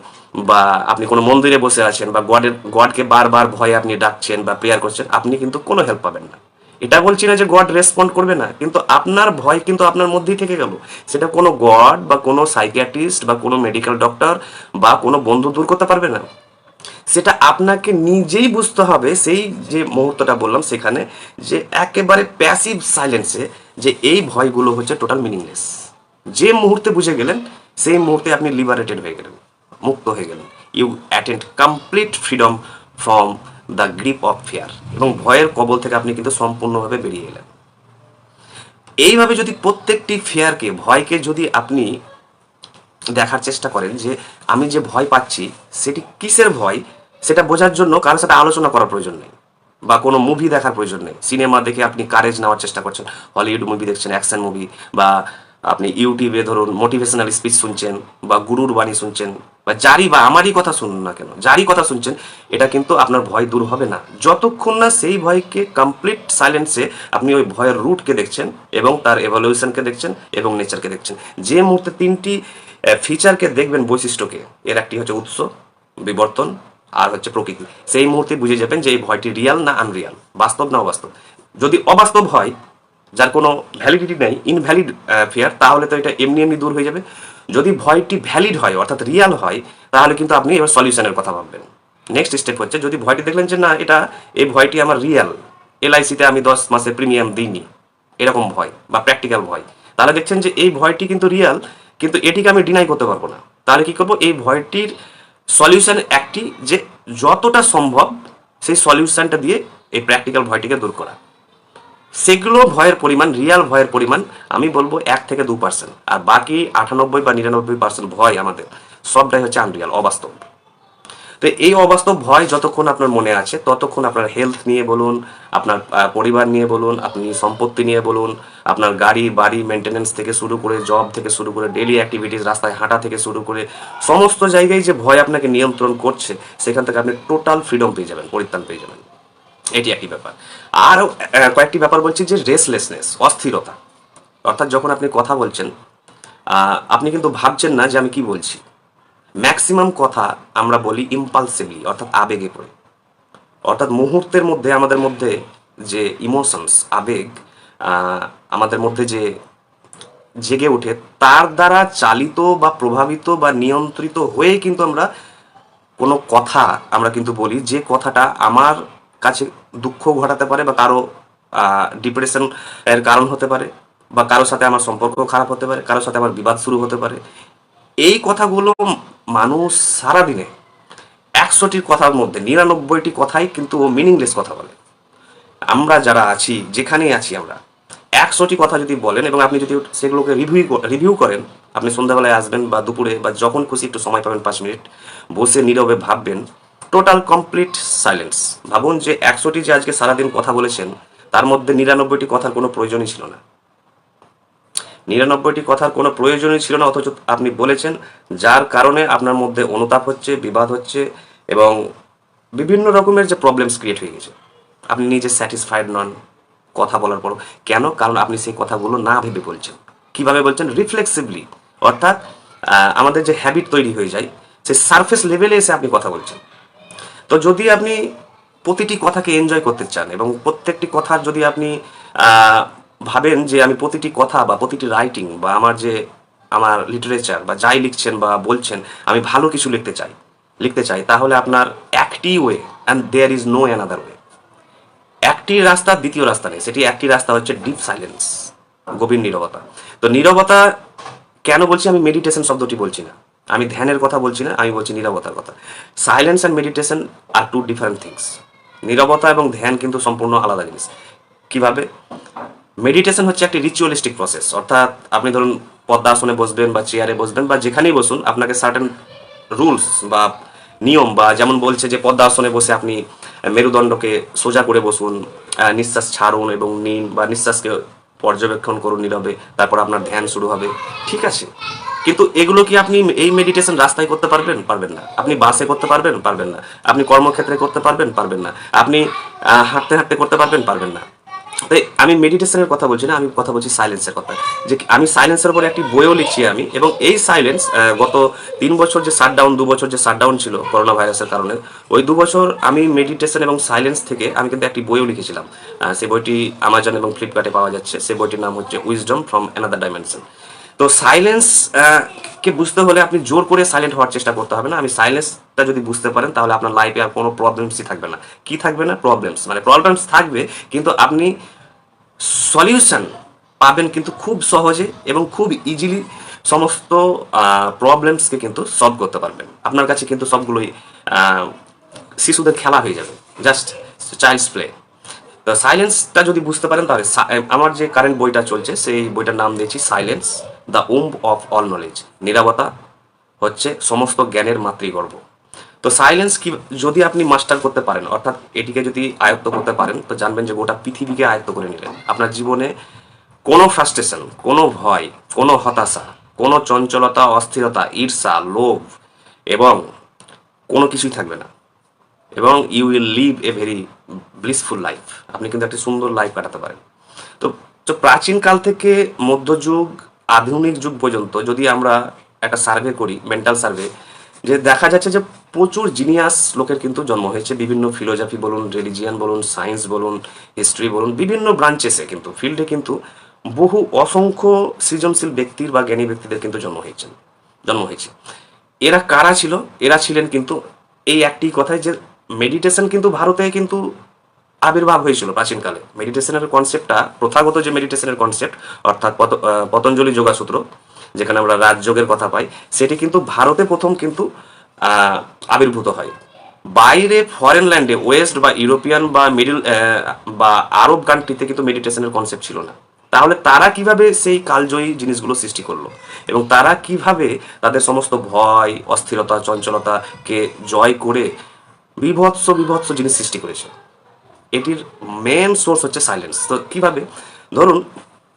বা আপনি কোনো মন্দিরে বসে আছেন বা গডকে বারবার ভয়ে আপনি ডাকছেন বা প্রেয়ার করছেন, আপনি কিন্তু কোনো হেল্প পাবেন না। এটা বলছি না যে গড রেসপন্ড করবে না, কিন্তু আপনার ভয় কিন্তু আপনার মধ্যেই থেকে গেল। সেটা কোনো গড বা কোনো সাইকিয়াট্রিস্ট বা কোনো মেডিকেল ডক্টর বা কোনো বন্ধু দূর করতে পারবে না। সেটা আপনাকে নিজেই বুঝতে হবে, সেই যে মুহূর্তটা বললাম সেখানে, যে একেবারে প্যাসিভ সাইলেন্সে, যে এই ভয়গুলো হচ্ছে টোটাল মিনিংলেস। যে মুহূর্তে বুঝে গেলেন, সেই মুহূর্তে আপনি লিবারেটেড হয়ে গেলেন, মুক্ত হয়ে গেলেন। You attend complete freedom from the grip of fear, এবং ভয়ের কবল থেকে আপনি কিন্তু সম্পূর্ণভাবে বেরিয়ে এলেন। এইভাবে যদি প্রত্যেকটি ফিয়ারকে, ভয়কে যদি আপনি দেখার চেষ্টা করেন যে আমি যে ভয় পাচ্ছি সেটি কিসের ভয়, সেটা বোঝার জন্য কারোর সাথে আলোচনা করার প্রয়োজন নেই, বা কোনো মুভি দেখার প্রয়োজন নেই। সিনেমা দেখে আপনি কারেজ নেওয়ার চেষ্টা করছেন, হলিউড মুভি দেখছেন, অ্যাকশন মুভি, বা আপনি ইউটিউবে ধরুন মোটিভেশনাল স্পিচ শুনছেন, বা গুরুর বাণী শুনছেন, বা যারই বা আমারই কথা শুনুন না কেন, যারই কথা শুনছেন, এটা কিন্তু আপনার ভয় দূর হবে না যতক্ষণ না সেই ভয়কে কমপ্লিট সাইলেন্সে আপনি ওই ভয়ের রুটকে দেখছেন এবং তার এভলিউশনকে দেখছেন এবং নেচারকে দেখছেন। যে মুহূর্তে তিনটি ফিচারকে দেখবেন, বৈশিষ্ট্যকে, এর একটি হচ্ছে উৎস, বিবর্তন, আর হচ্ছে প্রকৃতি, সেই মুহূর্তে বুঝে যাবেন যে এই ভয়টি রিয়াল না আনরিয়াল, বাস্তব না অবাস্তব। যদি অবাস্তব হয়, যার কোনো ভ্যালিডিটি নেই, ইনভ্যালিড ফিয়ার, তাহলে তো এটা এমনি এমনি দূর হয়ে যাবে। যদি ভয়টি ভ্যালিড হয়, অর্থাৎ রিয়াল হয়, তাহলে কিন্তু আপনি এবার সলিউশনের কথা ভাববেন। নেক্সট স্টেপ হচ্ছে, যদি ভয়টি দেখলেন যে না, এই ভয়টি আমার রিয়াল, এলআইসিতে আমি 10 মাসে প্রিমিয়াম দিইনি, এরকম ভয় বা প্র্যাকটিক্যাল ভয়, তাহলে দেখছেন যে এই ভয়টি কিন্তু রিয়াল, কিন্তু এটিকে আমি ডিনাই করতে পারবো না। তাহলে কি করবো? এই ভয়টির সলিউশন একটি, যে যতটা সম্ভব সেই সলিউশনটা দিয়ে এই প্র্যাকটিক্যাল ভয়টিকে দূর করা। সেগুলো ভয়ের পরিমাণ, রিয়াল ভয়ের পরিমাণ আমি বলবো 1 থেকে 2%, আর বাকি 98 বা 99% ভয় আমাদের সবটাই হচ্ছে আনরিয়াল, অবাস্তব। তো এই অবাস্তব ভয় যতক্ষণ আপনার মনে আছে ততক্ষণ আপনার হেলথ নিয়ে বলুন, আপনার পরিবার নিয়ে বলুন, আপনি সম্পত্তি নিয়ে বলুন, আপনার গাড়ি বাড়ি মেনটেনেন্স থেকে শুরু করে, জব থেকে শুরু করে, ডেইলি অ্যাক্টিভিটিস, রাস্তায় হাঁটা থেকে শুরু করে সমস্ত জায়গায় যে ভয় আপনাকে নিয়ন্ত্রণ করছে, সেখান থেকে আপনি টোটাল ফ্রিডম পেয়ে যাবেন, পরিত্রাণ পেয়ে যাবেন। এটি একটি ব্যাপার। আরও কয়েকটি ব্যাপার বলছি, যে রেসলেসনেস, অস্থিরতা। অর্থাৎ যখন আপনি কথা বলছেন, আপনি কিন্তু ভাবছেন না যে আমি কি বলছি। ম্যাক্সিমাম কথা আমরা বলি ইম্পালসিভলি, অর্থাৎ আবেগে পড়ে। অর্থাৎ মুহূর্তের মধ্যে আমাদের মধ্যে যে ইমোশনস, আবেগ আমাদের মধ্যে যে জেগে ওঠে, তার দ্বারা চালিত বা প্রভাবিত বা নিয়ন্ত্রিত হয়ে কিন্তু আমরা কোনো কথা আমরা কিন্তু বলি, যে কথাটা আমার কাছে দুঃখ ঘটাতে পারে বা কারো ডিপ্রেশন এর কারণ হতে পারে, বা কারোর সাথে আমার সম্পর্ক খারাপ হতে পারে, কারোর সাথে আমার বিবাদ শুরু হতে পারে। এই কথাগুলো মানুষ সারাদিনে 100টির কথার মধ্যে 99টি কথাই কিন্তু মিনিংলেস কথা বলে। আমরা যারা আছি, যেখানেই আছি আমরা, 100টি কথা যদি বলেন এবং আপনি যদি সেগুলোকে রিভিউ করেন, আপনি সন্ধ্যাবেলায় আসবেন বা দুপুরে বা যখন খুশি একটু সময় পাবেন, 5 মিনিট বসে নীরবে ভাববেন, টোটাল কমপ্লিট সাইলেন্স। ভাবুন যে 100টি যে আজকে সারাদিন কথা বলেছেন, তার মধ্যে 99টি কথার কোনো প্রয়োজনই ছিল না। 99টি কথার কোনো প্রয়োজনই ছিল না, অথচ আপনি বলেছেন, যার কারণে আপনার মধ্যে অনুতাপ হচ্ছে, বিবাদ হচ্ছে এবং বিভিন্ন রকমের যে প্রবলেমস ক্রিয়েট হয়ে গেছে। আপনি নিজে স্যাটিসফাইড নন কথা বলার পর। কেন? কারণ আপনি সেই কথাগুলো না ভেবে বলছেন। কিভাবে বলছেন? রিফ্লেক্সিভলি। অর্থাৎ আমাদের যে হ্যাবিট তৈরি হয়ে যায়, সেই সারফেস লেভেলে এসে আপনি কথা বলছেন। তো যদি আপনি প্রতিটি কথাকে এনজয় করতে চান এবং প্রত্যেকটি কথার যদি আপনি ভাবেন যে আমি প্রতিটি কথা বা প্রতিটি রাইটিং বা আমার লিটারেচার বা যাই লিখছেন বা বলছেন, আমি ভালো কিছু লিখতে চাই, তাহলে আপনার একটি way, and there is no another way. একটি রাস্তা, দ্বিতীয় রাস্তা নেই। সেটি একটি রাস্তা হচ্ছে ডিপ সাইলেন্স, গভীর নীরবতা। তো নীরবতা কেন বলছি? আমি মেডিটেশন শব্দটি বলছি না, আমি ধ্যানের কথা বলছি না, আমি বলছি নীরবতার কথা। Silence and meditation are two different things. নীরবতা এবং ধ্যান কিন্তু সম্পূর্ণ আলাদা জিনিস। কিভাবে? মেডিটেশন হচ্ছে একটি রিচুয়ালিস্টিক প্রসেস। অর্থাৎ আপনি ধরুন পদ্মাসনে বসবেন বা চেয়ারে বসবেন বা যেখানেই বসুন, আপনাকে সার্টেন রুলস বা নিয়ম, বা যেমন বলছে যে পদ্মাসনে বসে আপনি মেরুদণ্ডকে সোজা করে বসুন, নিঃশ্বাস ছাড়ুন এবং নিন, বা নিঃশ্বাসকে পর্যবেক্ষণ করুন নীরবে, তারপর আপনার ধ্যান শুরু হবে। ঠিক আছে, কিন্তু এগুলো কি আপনি এই মেডিটেশন রাস্তায় করতে পারবেন? পারবেন না। আপনি বাসে করতে পারবেন? পারবেন না। আপনি কর্মক্ষেত্রে করতে পারবেন? পারবেন না। আপনি হাঁটতে হাঁটতে করতে পারবেন? পারবেন না। তাই আমি মেডিটেশনের কথা বলছি না, আমি কথা বলছি সাইলেন্সের কথা। যে আমি সাইলেন্সের উপরে একটি বইও লিখছি আমি, এবং এই সাইলেন্স গত 3 বছর যে শাটডাউন, 2 বছর যে শাটডাউন ছিল করোনা ভাইরাসের কারণে, ওই 2 বছর আমি মেডিটেশন এবং সাইলেন্স থেকে আমি কিন্তু একটি বইও লিখেছিলাম। সেই বইটি আমাজন এবং ফ্লিপকার্টে পাওয়া যাচ্ছে। সেই বইটির নাম হচ্ছে উইজডম ফ্রম অ্যানাদার ডাইমেনশন। তো সাইলেন্স কে বুঝতে হলে আপনি জোর করে সাইলেন্ট হওয়ার চেষ্টা করতে হবে না। আমি সাইলেন্সটা যদি বুঝতে পারেন, তাহলে আপনার লাইফে আর কোনো প্রবলেমসই থাকবে না। কি থাকবে না? প্রবলেমস। মানে প্রবলেমস থাকবে, কিন্তু আপনি সলিউশন পাবেন কিন্তু খুব সহজে এবং খুব ইজিলি। সমস্ত প্রবলেমসকে কিন্তু সলভ করতে পারবেন। আপনার কাছে কিন্তু সবগুলোই শিশুদের খেলা হয়ে যাবে, জাস্ট চাইল্ডস প্লে। তো সাইলেন্সটা যদি বুঝতে পারেন, তাহলে আমার যে কারেন্ট বইটা চলছে, সেই বইটার নাম দিয়েছি silence, the womb of all knowledge. নীরবতা হচ্ছে সমস্ত জ্ঞানের মাতৃগর্ভ। তো সাইলেন্স কি যদি আপনি মাস্টার করতে পারেন, অর্থাৎ এটিকে যদি আয়ত্ত করতে পারেন, তো জানবেন যে গোটা পৃথিবীকে আয়ত্ত করে নিলেন। আপনার জীবনে কোনো ফ্রাস্ট্রেশন, কোনো ভয়, কোনো হতাশা, কোনো চঞ্চলতা, অস্থিরতা, ঈর্ষা, লোভ এবং কোনো কিছুই থাকবে না, এবং you will live a very blissful life. আপনি কিন্তু একটা সুন্দর লাইফ কাটাতে পারেন। তো তো প্রাচীনকাল থেকে মধ্যযুগ, আধুনিক যুগ পর্যন্ত যদি আমরা একটা সার্ভে করি, মেন্টাল সার্ভে, যে দেখা যাচ্ছে যে প্রচুর জিনিয়াস লোকের কিন্তু জন্ম হয়েছে। বিভিন্ন ফিলোসফি বলুন, রিলিজিয়ান বলুন, সায়েন্স বলুন, হিস্ট্রি বলুন, বিভিন্ন ব্রাঞ্চেসে কিন্তু ফিল্ডে কিন্তু বহু অসংখ্য সৃজনশীল ব্যক্তির বা জ্ঞানী ব্যক্তিদের কিন্তু জন্ম হয়েছে। এরা কারা ছিল? এরা ছিলেন কিন্তু এই একটি কথায়, যে মেডিটেশন কিন্তু ভারতে কিন্তু আবির্ভাব হয়েছিল প্রাচীনকালে। মেডিটেশনের কনসেপ্টটা, প্রথাগত যে মেডিটেশনের কনসেপ্ট, অর্থাৎ পতঞ্জলি যোগাসূত্র, যেখানে আমরা রাজযোগের কথা পাই, সেটি কিন্তু ভারতে প্রথম কিন্তু আবির্ভূত হয়। বাইরে ফরেন ল্যান্ডে, ওয়েস্ট বা ইউরোপিয়ান বা মিডল বা আরব কান্ট্রিতে কিন্তু মেডিটেশনের কনসেপ্ট ছিল না। তাহলে তারা কিভাবে সেই কালজয়ী জিনিসগুলো সৃষ্টি করলো এবং তারা কিভাবে তাদের সমস্ত ভয়, অস্থিরতা, চঞ্চলতাকে জয় করে বিভৎস বিভৎস জিনিস সৃষ্টি করেছে। এটির মেন সোর্স হচ্ছে সাইলেন্স। তো কিভাবে, ধরুন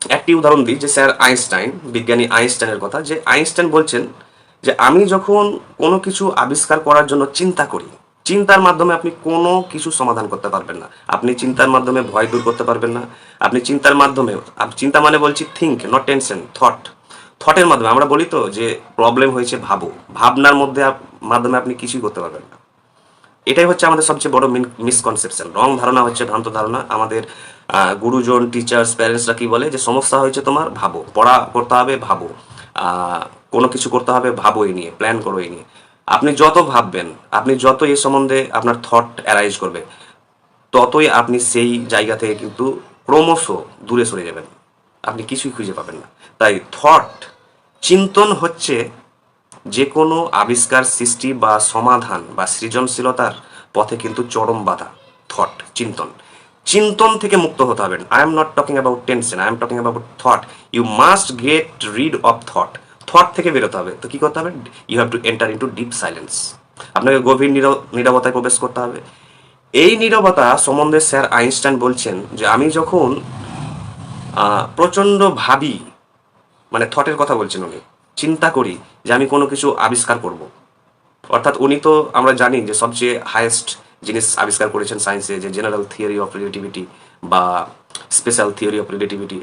একটি উদাহরণ দিই, যে স্যার আইনস্টাইন, বিজ্ঞানী আইনস্টাইনের কথা, যে আইনস্টাইন বলছেন যে আমি যখন কোনো কিছু আবিষ্কার করার জন্য চিন্তা করি, চিন্তার মাধ্যমে আপনি কোনো কিছু সমাধান করতে পারবেন না। আপনি চিন্তার মাধ্যমে ভয় দূর করতে পারবেন না। আপনি চিন্তার মাধ্যমে, চিন্তা মানে বলছি থিঙ্ক, নট টেনশন, থট, থটের মাধ্যমে আমরা বলি তো যে প্রবলেম হয়েছে ভাবো, ভাবনার মাধ্যমে আপনি কিছুই করতে পারবেন না। এটাই হচ্ছে আমাদের সবচেয়ে বড় মিসকনসেপশন, রং ধারণা হচ্ছে, ভ্রান্ত ধারণা। আমাদের গুরুজন, টিচার্স, প্যারেন্টসরা কি বলে, যে সমস্যা হয়েছে তোমার, ভাবো, পড়া করতে হবে, ভাবো, কোনো কিছু করতে হবে, ভাবো, এই নিয়ে প্ল্যান করো, এই নিয়ে। আপনি যত ভাববেন, আপনি যত এই সম্বন্ধে আপনার থট অ্যারাইজ করবে, ততই আপনি সেই জায়গা থেকে কিন্তু ক্রমশ দূরে সরে যাবেন, আপনি কিছুই খুঁজে পাবেন না। তাই থট, চিন্তন হচ্ছে যে কোনো আবিষ্কার, সৃষ্টি বা সমাধান বা সৃজনশীলতার পথে কিন্তু চরম বাধা। থট, চিন্তন, চিন্তন থেকে মুক্ত হতে হবে। I am not talking about tension, I am talking about thought. You must get rid of thought. Thought থেকে বেরোতে হবে। তো কি করতে হবে? You have to enter into deep silence. আপনাকে গভীর নীরবতায় প্রবেশ করতে হবে। এই নীরবতা সম্বন্ধে স্যার আইনস্টাইন বলছেন যে আমি যখন প্রচণ্ড ভাবি, মানে থটের কথা বলছেন উনি, চিন্তা করি যে আমি কোনো কিছু আবিষ্কার করব, অর্থাৎ উনি তো আমরা জানি যে সবচেয়ে হায়েস্ট জিনিস আবিষ্কার করেছেন সায়েন্সে, যে জেনারেল থিওরি অফ রিলেটিভিটি বা স্পেশাল থিওরি অফ রিলেটিভিটি,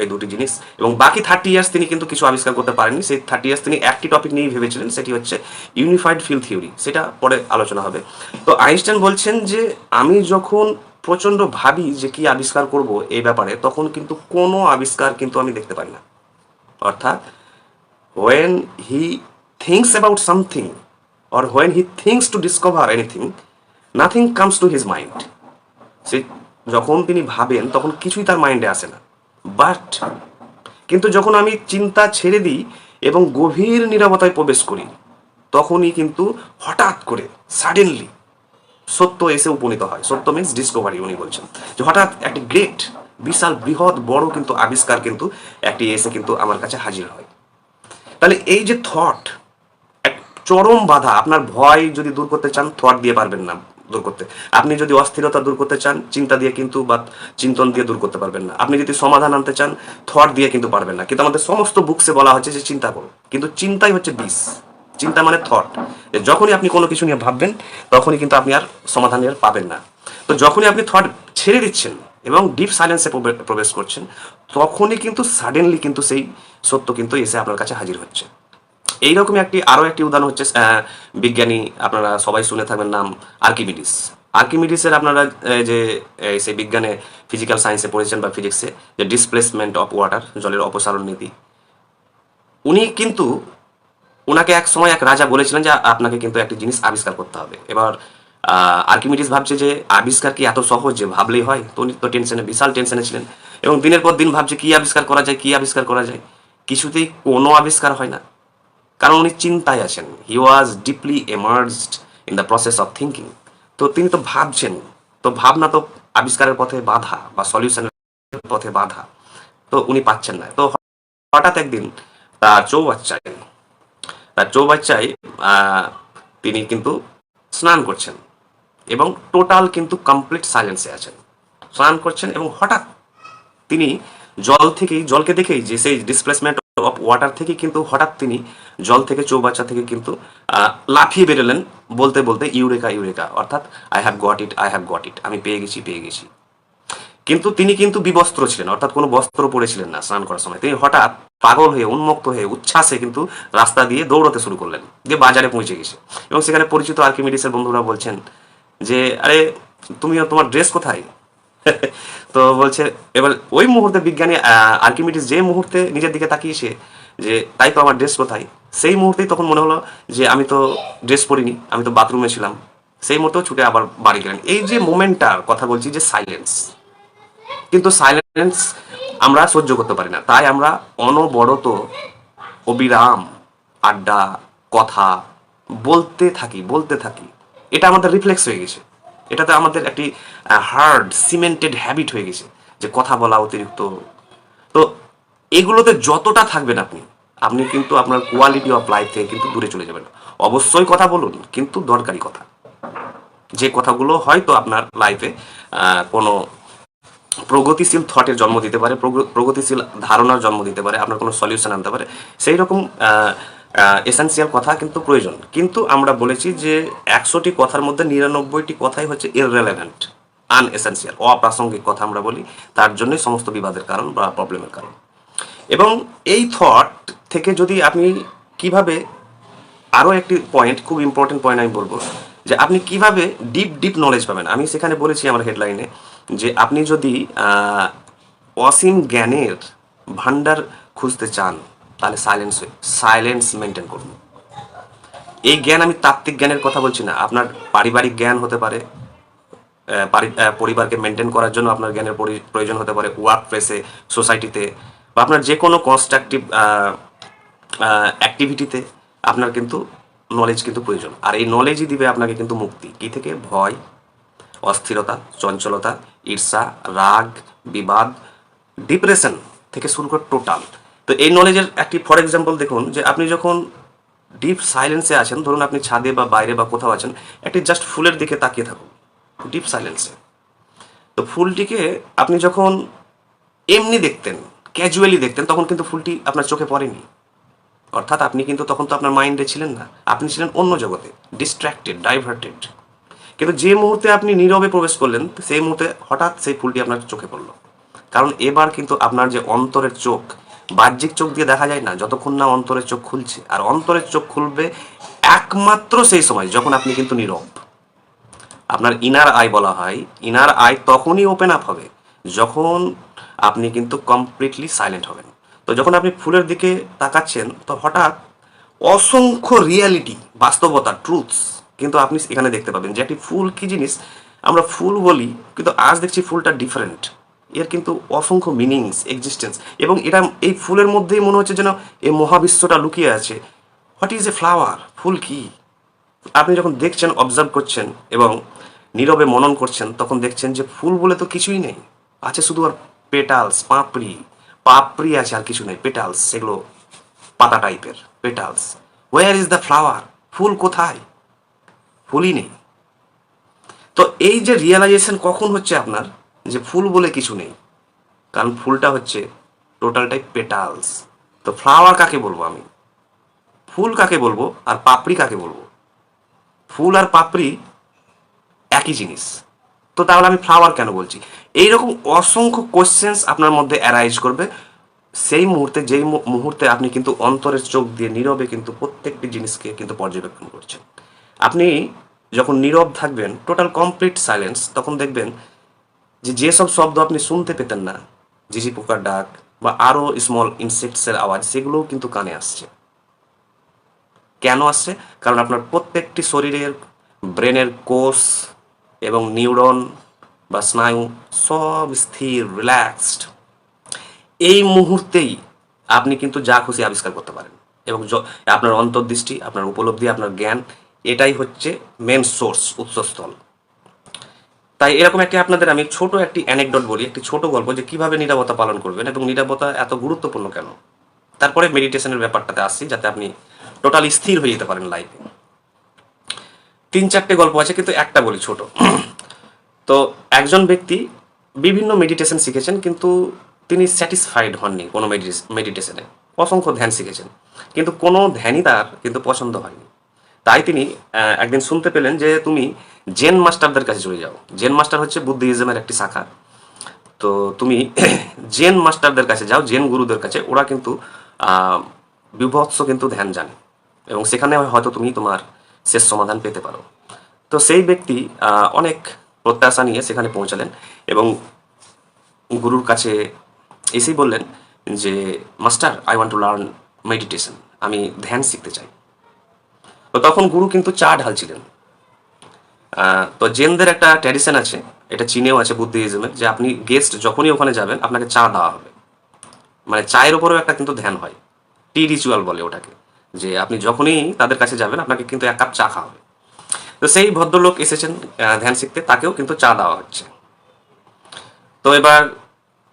এই দুটি জিনিস। এবং বাকি 30 ইয়ার্স তিনি কিন্তু কিছু আবিষ্কার করতে পারেননি। সেই 30 ইয়ার্স তিনি একটি টপিক নিয়েই ভেবেছিলেন, সেটি হচ্ছে ইউনিফাইড ফিল্ড থিওরি। সেটা পরে আলোচনা হবে। তো আইনস্টাইন বলছেন যে আমি যখন প্রচণ্ড ভাবি যে কি আবিষ্কার করব এই ব্যাপারে, তখন কিন্তু কোনো আবিষ্কার কিন্তু আমি দেখতে পাই না। অর্থাৎ when he thinks about something or when he thinks to discover anything, nothing comes to his mind. সে যখন তিনি ভাবেন তখন কিছুই তার মাইন্ডে আসে না। বাট কিন্তু যখন আমি চিন্তা ছেড়ে দিই এবং গভীর নীরবতায় প্রবেশ করি, তখনই কিন্তু হঠাৎ করে সাডেনলি সত্য এসে উপনীত হয়। সত্য মিনস ডিসকভারি। উনি বলছেন যে হঠাৎ একটি গ্রেট, বিশাল, বৃহৎ, বড় কিন্তু আবিষ্কার কিন্তু একটি এসে কিন্তু আমার কাছে হাজির হয়। তাহলে এই যে থট, এক চরম বাধা। আপনার ভয় যদি দূর করতে চান, থট দিয়ে পারবেন না দূর করতে। আপনি যদি অস্থিরতা দূর করতে চান, চিন্তা দিয়ে কিন্তু বা চিন্তন দিয়ে দূর করতে পারবেন না। আপনি যদি সমাধান আনতে চান, থট দিয়ে কিন্তু পারবেন না। কিন্তু আমাদের সমস্ত বুকসে বলা হচ্ছে যে চিন্তা করো, কিন্তু চিন্তাই হচ্ছে বিষ। চিন্তা মানে থট। যখনই আপনি কোনো কিছু নিয়ে ভাববেন, তখনই কিন্তু আপনি আর সমাধান পাবেন না। তো যখনই আপনি থট ছেড়ে দিচ্ছেন এবং ডিপ সাইলেন্সে প্রবেশ করছেন, তখনই কিন্তু সাডেনলি কিন্তু সেই সত্য কিন্তু এসে আপনার কাছে হাজির হচ্ছে। এইরকমই আরও একটি উদাহরণ হচ্ছে বিজ্ঞানী, আপনারা সবাই শুনে থাকবেন নাম, আর্কিমিডিস। আর্কিমিডিসের আপনারা যে সেই বিজ্ঞানে, ফিজিক্যাল সায়েন্সে পড়েছেন বা ফিজিক্সে, যে ডিসপ্লেসমেন্ট অফ ওয়াটার, জলের অপসারণ নীতি। উনি কিন্তু, ওনাকে এক সময় এক রাজা বলেছিলেন যে আপনাকে কিন্তু একটি জিনিস আবিষ্কার করতে হবে। এবার আর্কিমিডিস ভাবছে যে আবিষ্কার কি এত সহজ যে ভাবলেই হয়? তো উনি তো টেনশনে, বিশাল টেনশনে ছিলেন এবং দিনের পর দিন ভাবছে কি আবিষ্কার করা যায়, কি আবিষ্কার করা যায়। কিছুতেই কোনো আবিষ্কার হয় না, কারণ উনি চিন্তায় আছেন। He was deeply emerged in the process of thinking. তো তিনি তো ভাবছেন, তো ভাবনা তো আবিষ্কারের পথে বাধা বা সলিউশনের পথে বাধা, তো উনি পাচ্ছেন না। তো হঠাৎ একদিন তার চৌবাচ্চায় তিনি কিন্তু স্নান করছেন এবং টোটাল কিন্তু কমপ্লিট সাইলেন্সে আছেন, স্নান করছেন এবং হঠাৎ তিনি জলকে দেখেই, যে সেই ডিসপ্লেসমেন্ট অফ ওয়াটার থেকে কিন্তু হঠাৎ তিনি জল থেকে, চৌবাচ্চা থেকে কিন্তু লাফিয়ে বেরোলেন, বলতে বলতে ইউরেকা ইউরেকা, অর্থাৎ I have got it, I have got it, আমি পেয়ে গেছি। কিন্তু তিনি কিন্তু বিবস্ত্র ছিলেন, অর্থাৎ কোনো বস্ত্র পরেছিলেন না স্নান করার সময়। তিনি হঠাৎ পাগল হয়ে, উন্মুক্ত হয়ে, উচ্ছ্বাসে কিন্তু রাস্তা দিয়ে দৌড়তে শুরু করলেন, যে বাজারে পৌঁছে গেছে। এবং সেখানে পরিচিত আর্কিমিডিসের বন্ধুরা বলছেন যে আরে তোমার ড্রেস কোথায়? তো বলছে, এবার ওই মুহূর্তে বিজ্ঞানী আর্কিমিডিস যে মুহূর্তে নিজের দিকে তাকিয়েছে যে তাই তো আমার ড্রেস কোথায়, সেই মুহূর্তেই তখন মনে হলো যে আমি তো ড্রেস পরিনি, আমি তো বাথরুমে ছিলাম। সেই মুহূর্তেও ছুটে আবার বাড়ি গেলেন। এই যে মোমেন্টটার কথা বলছি, যে সাইলেন্স, কিন্তু সাইলেন্স আমরা সহ্য করতে পারি না। তাই আমরা অনবরত অবিরাম আড্ডা, কথা বলতে থাকি। এটা আমাদের রিফ্লেক্স হয়ে গেছে। এটাতে আমাদের একটি হার্ড সিমেন্টেড হ্যাবিট হয়ে গেছে যে কথা বলা অতিরিক্ত, এগুলোতে যতটা থাকবেন আপনি আপনি কিন্তু আপনার কোয়ালিটি অফ লাইফ থেকে কিন্তু দূরে চলে যাবেন। অবশ্যই কথা বলুন, কিন্তু দরকারি কথা, যে কথাগুলো হয়তো আপনার লাইফে কোনো প্রগতিশীল থটের জন্ম দিতে পারে, প্রগতিশীল ধারণার জন্ম দিতে পারে, আপনার কোনো সলিউশন আনতে পারে, সেই রকম এসেন্সিয়াল কথা কিন্তু প্রয়োজন। কিন্তু আমরা বলেছি যে 100টি কথার মধ্যে 99টি কথাই হচ্ছে ইররেলেভেন্ট, আনএসেন্সিয়াল, অপ্রাসঙ্গিক কথা আমরা বলি। তার জন্যই সমস্ত বিবাদের কারণ বা প্রবলেমের কারণ। এবং এই থট থেকে যদি আপনি কিভাবে, আরও একটি পয়েন্ট, খুব ইম্পর্টেন্ট পয়েন্ট আমি বলবো, যে আপনি কিভাবে ডিপ ডিপ নলেজ পাবেন। আমি সেখানে বলেছি আমার হেডলাইনে যে আপনি যদি অসীম জ্ঞানের ভান্ডার খুঁজতে চান তাহলে সাইলেন্স মেনটেন করুন। এই জ্ঞান, আমি তাত্ত্বিক জ্ঞানের কথা বলছি না, আপনার পারিবারিক জ্ঞান হতে পারে, পরিবারকে মেনটেন করার জন্য আপনার জ্ঞানের প্রয়োজন হতে পারে, ওয়ার্ক প্লেসে, সোসাইটিতে, বা আপনার যে কোনো কনস্ট্রাকটিভ অ্যাক্টিভিটিতে আপনার কিন্তু নলেজ কিন্তু প্রয়োজন। আর এই নলেজই দিবে আপনাকে কিন্তু মুক্তি। কি থেকে? ভয়, অস্থিরতা, চঞ্চলতা, ঈর্ষা, রাগ, বিবাদ, ডিপ্রেশন থেকে শুরু করে টোটাল। তো এই নলেজের একটি ফর এক্সাম্পল দেখুন, যে আপনি যখন ডিপ সাইলেন্সে আছেন, ধরুন আপনি ছাদে বা বাইরে বা কোথাও আছেন, একটি জাস্ট ফুলের দিকে তাকিয়ে থাকুন ডিপ সাইলেন্সে। তো ফুলটিকে আপনি যখন এমনি দেখতেন, ক্যাজুয়ালি দেখতেন, তখন কিন্তু ফুলটি আপনার চোখে পড়েনি। অর্থাৎ আপনি কিন্তু তখন তো আপনার মাইন্ডে ছিলেন না, আপনি ছিলেন অন্য জগতে, ডিস্ট্র্যাক্টেড, ডাইভার্টেড। কিন্তু যে মুহূর্তে আপনি নীরবে প্রবেশ করলেন, সেই মুহূর্তে হঠাৎ সেই ফুলটি আপনার চোখে পড়লো। কারণ এবার কিন্তু আপনার যে অন্তরের চোখ, বাহ্যিক চোখ দিয়ে দেখা যায় না যতক্ষণ না অন্তরের চোখ খুলছে। আর অন্তরের চোখ খুলবে একমাত্র সেই সময় যখন আপনি কিন্তু নীরব। আপনার ইনার আই বলা হয়, ইনার আই তখনই ওপেন আপ হবে যখন আপনি কিন্তু কমপ্লিটলি সাইলেন্ট হবেন। তো যখন আপনি ফুলের দিকে তাকাচ্ছেন, তো হঠাৎ অসংখ্য রিয়ালিটি, বাস্তবতা, ট্রুথস কিন্তু আপনি এখানে দেখতে পাবেন। যে একটি ফুল কি জিনিস আমরা ফুল বলি, কিন্তু আজ দেখছি ফুলটা ডিফারেন্ট। এর কিন্তু অসংখ্য মিনিংস, এক্সিস্টেন্স, এবং এটা এই ফুলের মধ্যেই মনে হচ্ছে যেন এই মহাবিশ্বটা লুকিয়ে আছে। What is a flower? ফুল কি? আপনি যখন দেখছেন, অবজার্ভ করছেন এবং নীরবে মনন করছেন, তখন দেখছেন যে ফুল বলে তো কিছুই নেই, আছে শুধু আর পেটালস, পাপড়ি, পাপড়ি আছে, আর কিছু নেই। পেটালস, সেগুলো পাতা টাইপের petals. Where is the flower? ফুল কোথায়? ফুলই নেই। তো এই যে রিয়েলাইজেশন কখন হচ্ছে আপনার, যে ফুল বলে কিছু নেই, কারণ ফুলটা হচ্ছে টোটালটাই পেটালস। তো ফ্লাওয়ার কাকে বলবো আমি? ফুল কাকে বলবো আর পাপড়ি কাকে বলবো? ফুল আর পাপড়ি একই জিনিস। তো তাহলে আমি ফ্লাওয়ার কেন বলছি? এইরকম অসংখ্য কোশ্চেন্স আপনার মধ্যে অ্যারাইজ করবে সেই মুহূর্তে, যেই মুহূর্তে আপনি কিন্তু অন্তরের চোখ দিয়ে নীরবে কিন্তু প্রত্যেকটি জিনিসকে কিন্তু পর্যবেক্ষণ করছেন। আপনি যখন নীরব থাকবেন, টোটাল কমপ্লিট সাইলেন্স, তখন দেখবেন যে যেসব শব্দ আপনি শুনতে পেতেন না, ঝিঝি পোকার ডাক বা আরও স্মল ইনসেক্টসের আওয়াজ, সেগুলোও কিন্তু কানে আসছে। কেন আসছে? কারণ আপনার প্রত্যেকটি শরীরের, ব্রেনের কোষ এবং নিউরন বা স্নায়ু সব স্থির, রিল্যাক্সড। এই মুহূর্তেই আপনি কিন্তু যা খুশি আবিষ্কার করতে পারেন। এবং আপনার অন্তর্দৃষ্টি, আপনার উপলব্ধি, আপনার জ্ঞান, এটাই হচ্ছে মেন সোর্স, উৎসস্থল। তাই এরকম একটি আপনাদের আমি ছোট একটি অ্যানেকডট বলি, একটি ছোট গল্প, যে কিভাবে নীরবতা পালন করবেন এবং নীরবতা এত গুরুত্বপূর্ণ কেন। তারপরে মেডিটেশনের ব্যাপারটাতে আসছি, যাতে আপনি টোটাল স্থির হয়ে যেতে পারেন লাইফে। 3-4টে গল্প আছে, কিন্তু একটা বলি ছোট। তো একজন ব্যক্তি বিভিন্ন মেডিটেশন শিখেছেন, কিন্তু তিনি স্যাটিসফাইড হননি কোনো মেডিটেশনে। অসংখ্য ধ্যান শিখেছেন, কিন্তু কোনো ধ্যানই তার কিন্তু পছন্দ হয়নি। তাই তিনি একদিন শুনতে পেলেন যে তুমি জেন মাস্টারদের কাছে চলে যাও। জেন মাস্টার হচ্ছে বুদ্ধিজমের একটি শাখা। তো তুমি জেন মাস্টারদের কাছে যাও, জেন গুরুদের কাছে। ওরা কিন্তু বিভৎস কিন্তু ধ্যান জানে, এবং সেখানে হয়তো তুমি তোমার শেষ সমাধান পেতে পারো। তো সেই ব্যক্তি অনেক প্রত্যাশা নিয়ে সেখানে পৌঁছালেন এবং গুরুর কাছে এসেই বললেন যে master, I want to learn meditation, আমি ধ্যান শিখতে চাই। তো তখন গুরু কিন্তু চা ঢালছিলেন। তো জেনদের একটা ট্র্যাডিশন আছে, এটা চীনেও আছে বুদ্ধিজমের, যে আপনি গেস্ট যখনই ওখানে যাবেন আপনাকে চা দেওয়া হবে। মানে চায়ের ওপরেও একটা কিন্তু ধ্যান হয়, টি রিচুয়াল বলে ওটাকে, যে আপনি যখনই তাদের কাছে যাবেন আপনাকে কিন্তু 1 কাপ চা খাওয়া হবে। তো সেই ভদ্রলোক এসেছেন ধ্যান শিখতে, তাকেও কিন্তু চা দেওয়া হচ্ছে। তো এবার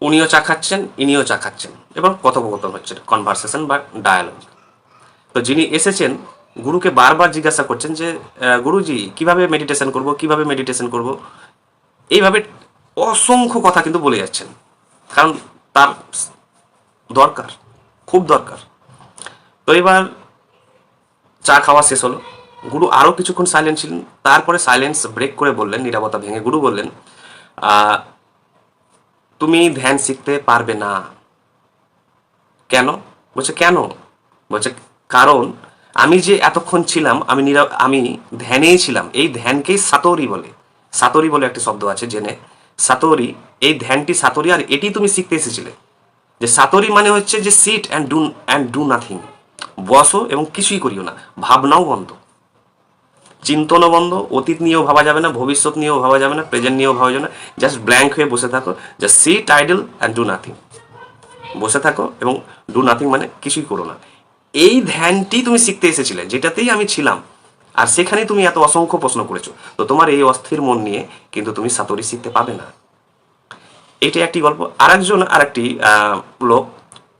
উনিও চা খাচ্ছেন, ইনিও চা খাচ্ছেন, এবং কথোপকথন হচ্ছে, কনভারসেশন বা ডায়ালগ। তো যিনি এসেছেন গুরুকে বারবার জিজ্ঞাসা করছেন যে গুরুজি কিভাবে মেডিটেশন করব, কিভাবে মেডিটেশন করব, এইভাবে অসংখ্য কথা কিন্তু বলে যাচ্ছেন, কারণ তার দরকার, খুব দরকার। তো এবার চা খাওয়া শেষ হলো, গুরু আরও কিছুক্ষণ সাইলেন্ট ছিলেন, তারপরে সাইলেন্স ব্রেক করে বললেন, নীরবতা ভেঙে গুরু বললেন, তুমি ধ্যান শিখতে পারবে না। কেন? বলছে কেন? বলছে কারণ আমি যে এতক্ষণ ছিলাম, আমি ধ্যানেই ছিলাম। এই ধ্যানকেই সাতোরি বলে। সাতোরি বলে একটি শব্দ আছে জেনে, সাতোরি, এই ধ্যানটি সাতোরি, আর এটি তুমি শিখতে এসেছিলে। যে সাতোরি মানে হচ্ছে যে সিট অ্যান্ড ডু নাথিং, বসো এবং কিছুই করিও না, ভাবনাও বন্ধ, চিন্তনও বন্ধ, অতীত নিয়েও ভাবা যাবে না, ভবিষ্যৎ নিয়েও ভাবা যাবে না, প্রেজেন্ট নিয়েও ভাবা যাবে না, জাস্ট ব্ল্যাঙ্ক হয়ে বসে থাকো, just sit idle and do nothing, বসে থাকো এবং ডু নাথিং মানে কিছুই করো না। এই ধ্যানটি তুমি শিখতে এসেছিলে, যেটাতেই আমি ছিলাম, আর সেখানে তুমি এত অসংখ্য প্রশ্ন করেছো। তো তোমার এই অস্থির মন নিয়ে কিন্তু তুমি সাতোরি শিখতে পাবে না। এটা একটি গল্প। আরেকটি লোক,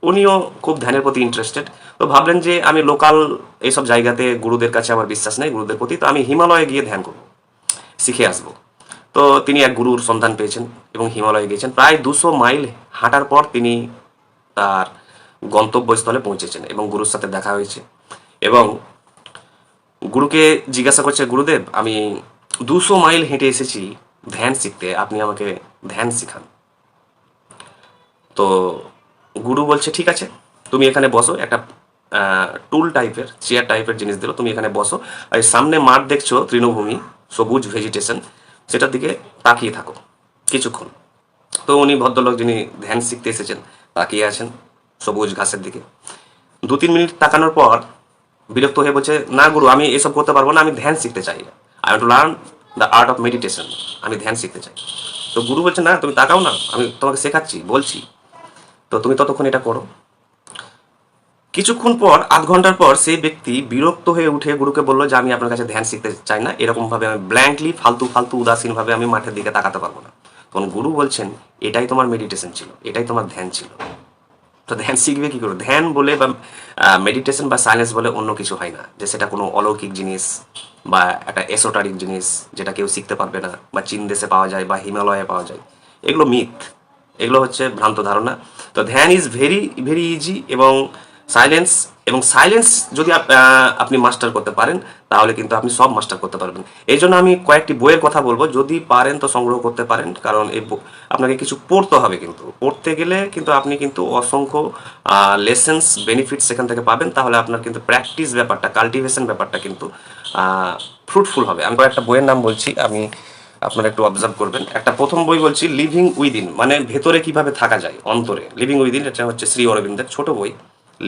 উনিও খুব ধ্যানের প্রতি ইন্টারেস্টেড। তো ভাবলেন যে আমি লোকাল এইসব জায়গাতে গুরুদের কাছে আমার বিশ্বাস নেই, গুরুদের প্রতি, তো আমি হিমালয়ে গিয়ে ধ্যান করবো, শিখে আসবো। তো তিনি এক গুরুর সন্ধান পেয়েছেন এবং হিমালয়ে গিয়েছেন। প্রায় 200 মাইল হাঁটার পর তিনি তার গন্তব্যস্থলে পৌঁছেছেন এবং গুরুর সাথে দেখা হয়েছে। এবং গুরুকে জিজ্ঞাসা করছে, গুরুদেব আমি 200 মাইল হেঁটে এসেছি ধ্যান শিখতে, আপনি আমাকে ধ্যান শিখান। তো গুরু বলছে ঠিক আছে, তুমি এখানে বসো, একটা টুল টাইপের, চেয়ার টাইপের জিনিস দিল, তুমি এখানে বসো, আর সামনে মাঠ দেখছো, তৃণভূমি, সবুজ ভেজিটেশন, সেটার দিকে তাকিয়ে থাকো কিছুক্ষণ। তো উনি ভদ্রলোক যিনি ধ্যান শিখতে এসেছেন তাকিয়ে আছেন সবুজ ঘাসের দিকে। 2-3 মিনিট তাকানোর পর বিরক্ত হয়ে বলছে, না গুরু আমি এসব করতে পারবো না, আমি ধ্যান শিখতে চাই, I want to learn the art of meditation, আমি ধ্যান শিখতে চাই। তো গুরু বলছে, না তুমি তাকাও না, আমি তোমাকে শেখাচ্ছি, বলছি, তো তুমি ততক্ষণ এটা করো। কিছুক্ষণ পর, আধ ঘন্টার পর, সেই ব্যক্তি বিরক্ত হয়ে উঠে গুরুকে বললো যে আমি আপনার কাছে ধ্যান শিখতে চাই না, এরকম ভাবে আমি ব্ল্যাঙ্কলি, ফালতু ফালতু উদাসীন ভাবে আমি মাঠের দিকে তাকাতে পারবো না। তখন গুরু বলছেন, এটাই তোমার মেডিটেশন ছিল, এটাই তোমার ধ্যান ছিল। তো ধ্যান শিখবে কি করে? ধ্যান বলে বা মেডিটেশন বা সাইলেন্স বলে অন্য কিছু হয় না, যে সেটা কোনো অলৌকিক জিনিস বা একটা এসোটারিক জিনিস যেটা কেউ শিখতে পারবে না, বা চীন দেশে পাওয়া যায় বা হিমালয়ে পাওয়া যায়, এগুলো মিথ, এগুলো হচ্ছে ভ্রান্ত ধারণা। তো ধ্যান ইজ ভেরি ভেরি ইজি, এবং সাইলেন্স যদি আপনি মাস্টার করতে পারেন তাহলে কিন্তু আপনি সব মাস্টার করতে পারবেন। এই জন্য আমি কয়েকটি বইয়ের কথা বলবো, যদি পারেন তো সংগ্রহ করতে পারেন, কারণ আপনাকে কিছু পড়তে হবে, কিন্তু পড়তে গেলে কিন্তু আপনি কিন্তু অসংখ্য লেসেন্স, বেনিফিট সেখান থেকে পাবেন, তাহলে আপনার কিন্তু প্র্যাকটিস ব্যাপারটা, কাল্টিভেশন ব্যাপারটা কিন্তু ফ্রুটফুল হবে। আমি কয়েকটা বইয়ের নাম বলছি, আমি আপনারা একটু অবজার্ভ করবেন। একটা প্রথম বই বলছি, লিভিং উইদিন, মানে ভেতরে কিভাবে থাকা যায়, অন্তরে। লিভিং উইদিন, এটা হচ্ছে শ্রী অরবিন্দের ছোট বই,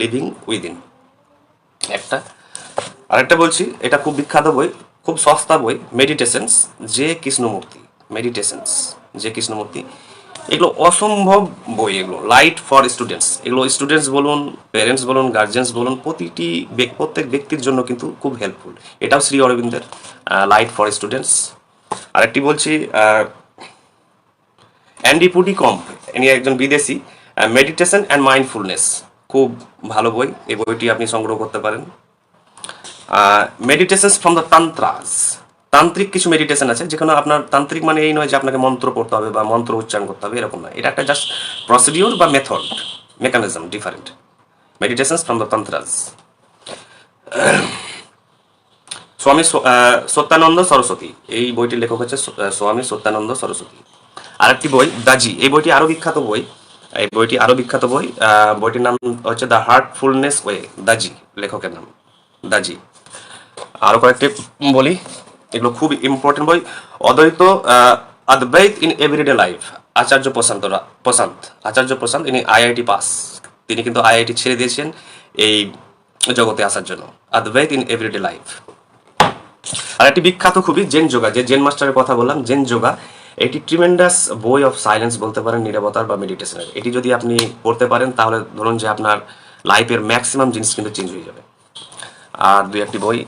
লিভিং উইদিন একটা। আরেকটা বলছি, এটা খুব বিখ্যাত বই, খুব সস্তা বই, meditations, J Krishnamurthy, meditations, J Krishnamurthy. এগুলো অসম্ভব বই, এগুলো লাইট ফর স্টুডেন্টস, এগুলো স্টুডেন্টস বলুন, প্যারেন্টস বলুন, গার্জেন্স বলুন, প্রত্যেক ব্যক্তির জন্য কিন্তু খুব হেল্পফুল। এটাও শ্রী অরবিন্দের, লাইট ফর স্টুডেন্টস। আরেকটি বলছি, অ্যান্ডি পুডিকম্প, ইনি একজন বিদেশি, মেডিটেশন অ্যান্ড মাইন্ডফুলনেস, খুব ভালো বই, এই বইটি আপনি সংগ্রহ করতে পারেন। মেডিটেশনস ফ্রম দ্য তান্ত্রাস, তান্ত্রিক কিছু মেডিটেশন আছে, যেখানে আপনার তান্ত্রিক মানে এই নয় যে আপনাকে মন্ত্র পড়তে হবে বা মন্ত্র উচ্চারণ করতে হবে, এরকম নয়, এটা একটা জাস্ট প্রসিডিওর বা method, mechanism different. Meditations from the Tantras, Swami Satyananda Saraswati, এই বইটির লেখক হচ্ছে স্বামী সত্যানন্দ সরস্বতী। আরেকটি বই দাজি, এই বইটি আরো বিখ্যাত বই, বইটির নাম হচ্ছে দ্য হার্টফুলনেস ওয়ে, দাজি লেখকের নাম, দাজি। আরো কয়েকটি বলি, এগুলো খুব ইম্পর্টেন্ট বই। অদ্বৈত ইন এভরিডে লাইফ, আচার্য প্রশান্ত, ইনি আইআইটি পাস, তিনি কিন্তু আইআইটি ছেড়ে দিয়েছেন এই জগতে আসার জন্য। অদ্বৈত ইন এভরিডে লাইফ। আর একটি বিখ্যাত খুবই, জেন যোগা, যে জেন মাস্টারের কথা বললাম, জেন যোগা, এটি ট্রিমেন্ডাস বই অফ সাইলেন্স বলতে পারেন, নীরবতার বা মেডিটেশনের। এটি যদি আপনি পড়তে পারেন তাহলে ধরুন যে আপনার লাইফের ম্যাক্সিমাম জিনিস কিন্তু চেঞ্জ হয়ে যাবে। আর দুই একটি বই,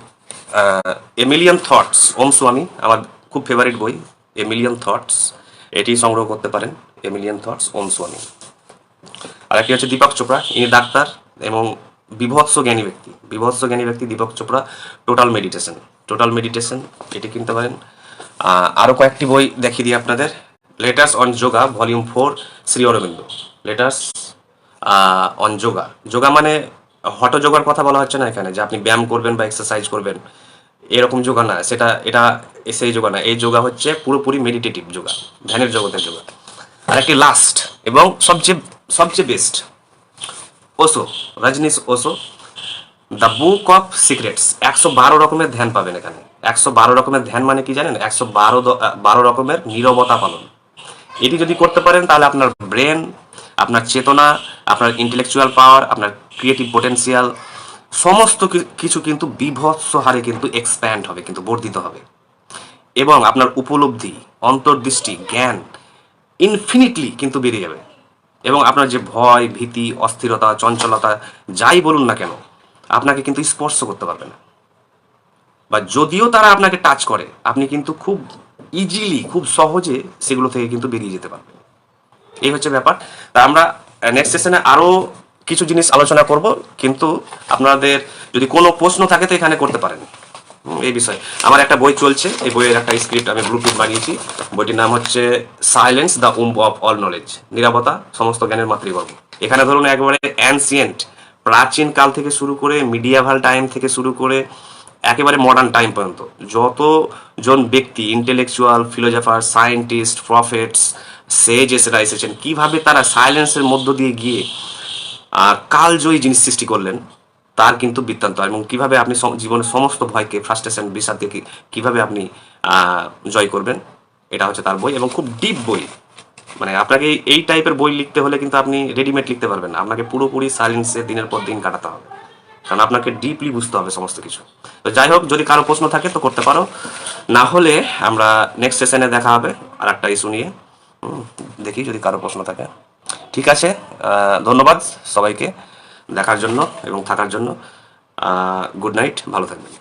এ মিলিয়ন থটস, ওম স্বামী, আমার খুব ফেভারিট বই, এ মিলিয়ন থটস, এটি সংগ্রহ করতে পারেন, এ মিলিয়ন থটস, ওম স্বামী। আর একটি হচ্ছে দীপক চোপড়া, ইনি ডাক্তার এবং বিভৎস জ্ঞানী ব্যক্তি, দীপক চোপড়া, টোটাল মেডিটেশন এটি কিনতে পারেন। আরও কয়েকটি বই দেখিয়ে দিই আপনাদের। Letters on yoga volume 4 Shri Aurobindo, letters on yoga মানে হট যোগার কথা বলা হচ্ছে না এখানে, যে আপনি ব্যায়াম করবেন বা এক্সারসাইজ করবেন এরকম যোগা না, এটা সেই যোগা না, এই যোগা হচ্ছে পুরোপুরি মেডিটেটিভ যোগা, ধ্যানের জগতের যোগা। আর একটি লাস্ট এবং সবচেয়ে best, ওসো, Rajneesh ওসো, the book of secrets. 112 রকমের ধ্যান পাবেন এখানে। 112 রকমের ধ্যান মানে কি জানেন? 112 রকমের নীরবতা পালন। এটি যদি করতে পারেন তাহলে আপনার ব্রেন, আপনার চেতনা, আপনার ইন্টেলেকচুয়াল পাওয়ার, আপনার ক্রিয়েটিভ পোটেন্সিয়াল সমস্ত কিছু কিন্তু বিভৎস হারে কিন্তু এক্সপ্যান্ড হবে, কিন্তু বর্ধিত হবে। এবং আপনার উপলব্ধি, অন্তর্দৃষ্টি, জ্ঞান ইনফিনিটলি কিন্তু বেড়ে যাবে। এবং আপনার যে ভয়, ভীতি, অস্থিরতা, চঞ্চলতা যাই বলুন না কেন, আপনাকে কিন্তু স্পর্শ করতে পারবে না। বা যদিও তারা আপনাকে টাচ করে, আপনি কিন্তু খুব ইজিলি, খুব সহজে সেগুলো থেকে কিন্তু বেরিয়ে যেতে পারবেন। এই হচ্ছে ব্যাপার। তা আমরা নেক্সট সেশনে আরও কিছু জিনিস আলোচনা করব, কিন্তু আপনাদের যদি কোনো প্রশ্ন থাকে তো এখানে করতে পারেন এই বিষয়ে। আমার একটা বই চলছে, এই বইয়ের একটা স্ক্রিপ্ট আমি ব্লুপ্রিন্ট বানিয়েছি। বইটির নাম হচ্ছে silence the womb of all knowledge, নীরবতা সমস্ত জ্ঞানের মাতৃগর্ভ। এখানে ধরুন একবারে অ্যানসিয়েন্ট, প্রাচীন কাল থেকে শুরু করে, মিডিয়াভাল টাইম থেকে শুরু করে একেবারে মডার্ন টাইম পর্যন্ত যতজন ব্যক্তি, ইন্টেলেকচুয়াল, ফিলোজফার, সায়েন্টিস্ট, প্রফেটস, সেজেসরা এসেছেন, কিভাবে তারা সাইলেন্সের মধ্য দিয়ে গিয়ে কালজয়ী জিনিস সৃষ্টি করলেন তার কিন্তু বৃত্তান্ত, এবং কিভাবে আপনি জীবনের সমস্ত ভয়কে, ফ্রাস্ট্রেশন, বিষাদকে কিভাবে আপনি জয় করবেন, এটা হচ্ছে তার বই। এবং খুব ডিপ বই, মানে আপনাকে এই টাইপের বই লিখতে হলে কিন্তু আপনি রেডিমেড লিখতে পারবেন না, আপনাকে পুরোপুরি সায়েন্সে দিনের পর দিন কাটাতে হবে, কারণ আপনাকে ডিপলি বুঝতে হবে সমস্ত কিছু। তো যাই হোক, যদি কারো প্রশ্ন থাকে তো করতে পারো, না হলে আমরা নেক্সট সেশনে দেখা হবে আর একটা ইস্যু নিয়ে। দেখি যদি কারো প্রশ্ন থাকে। ঠিক আছে, ধন্যবাদ সবাইকে দেখার জন্য এবং থাকার জন্য। গুড নাইট, ভালো থাকবেন।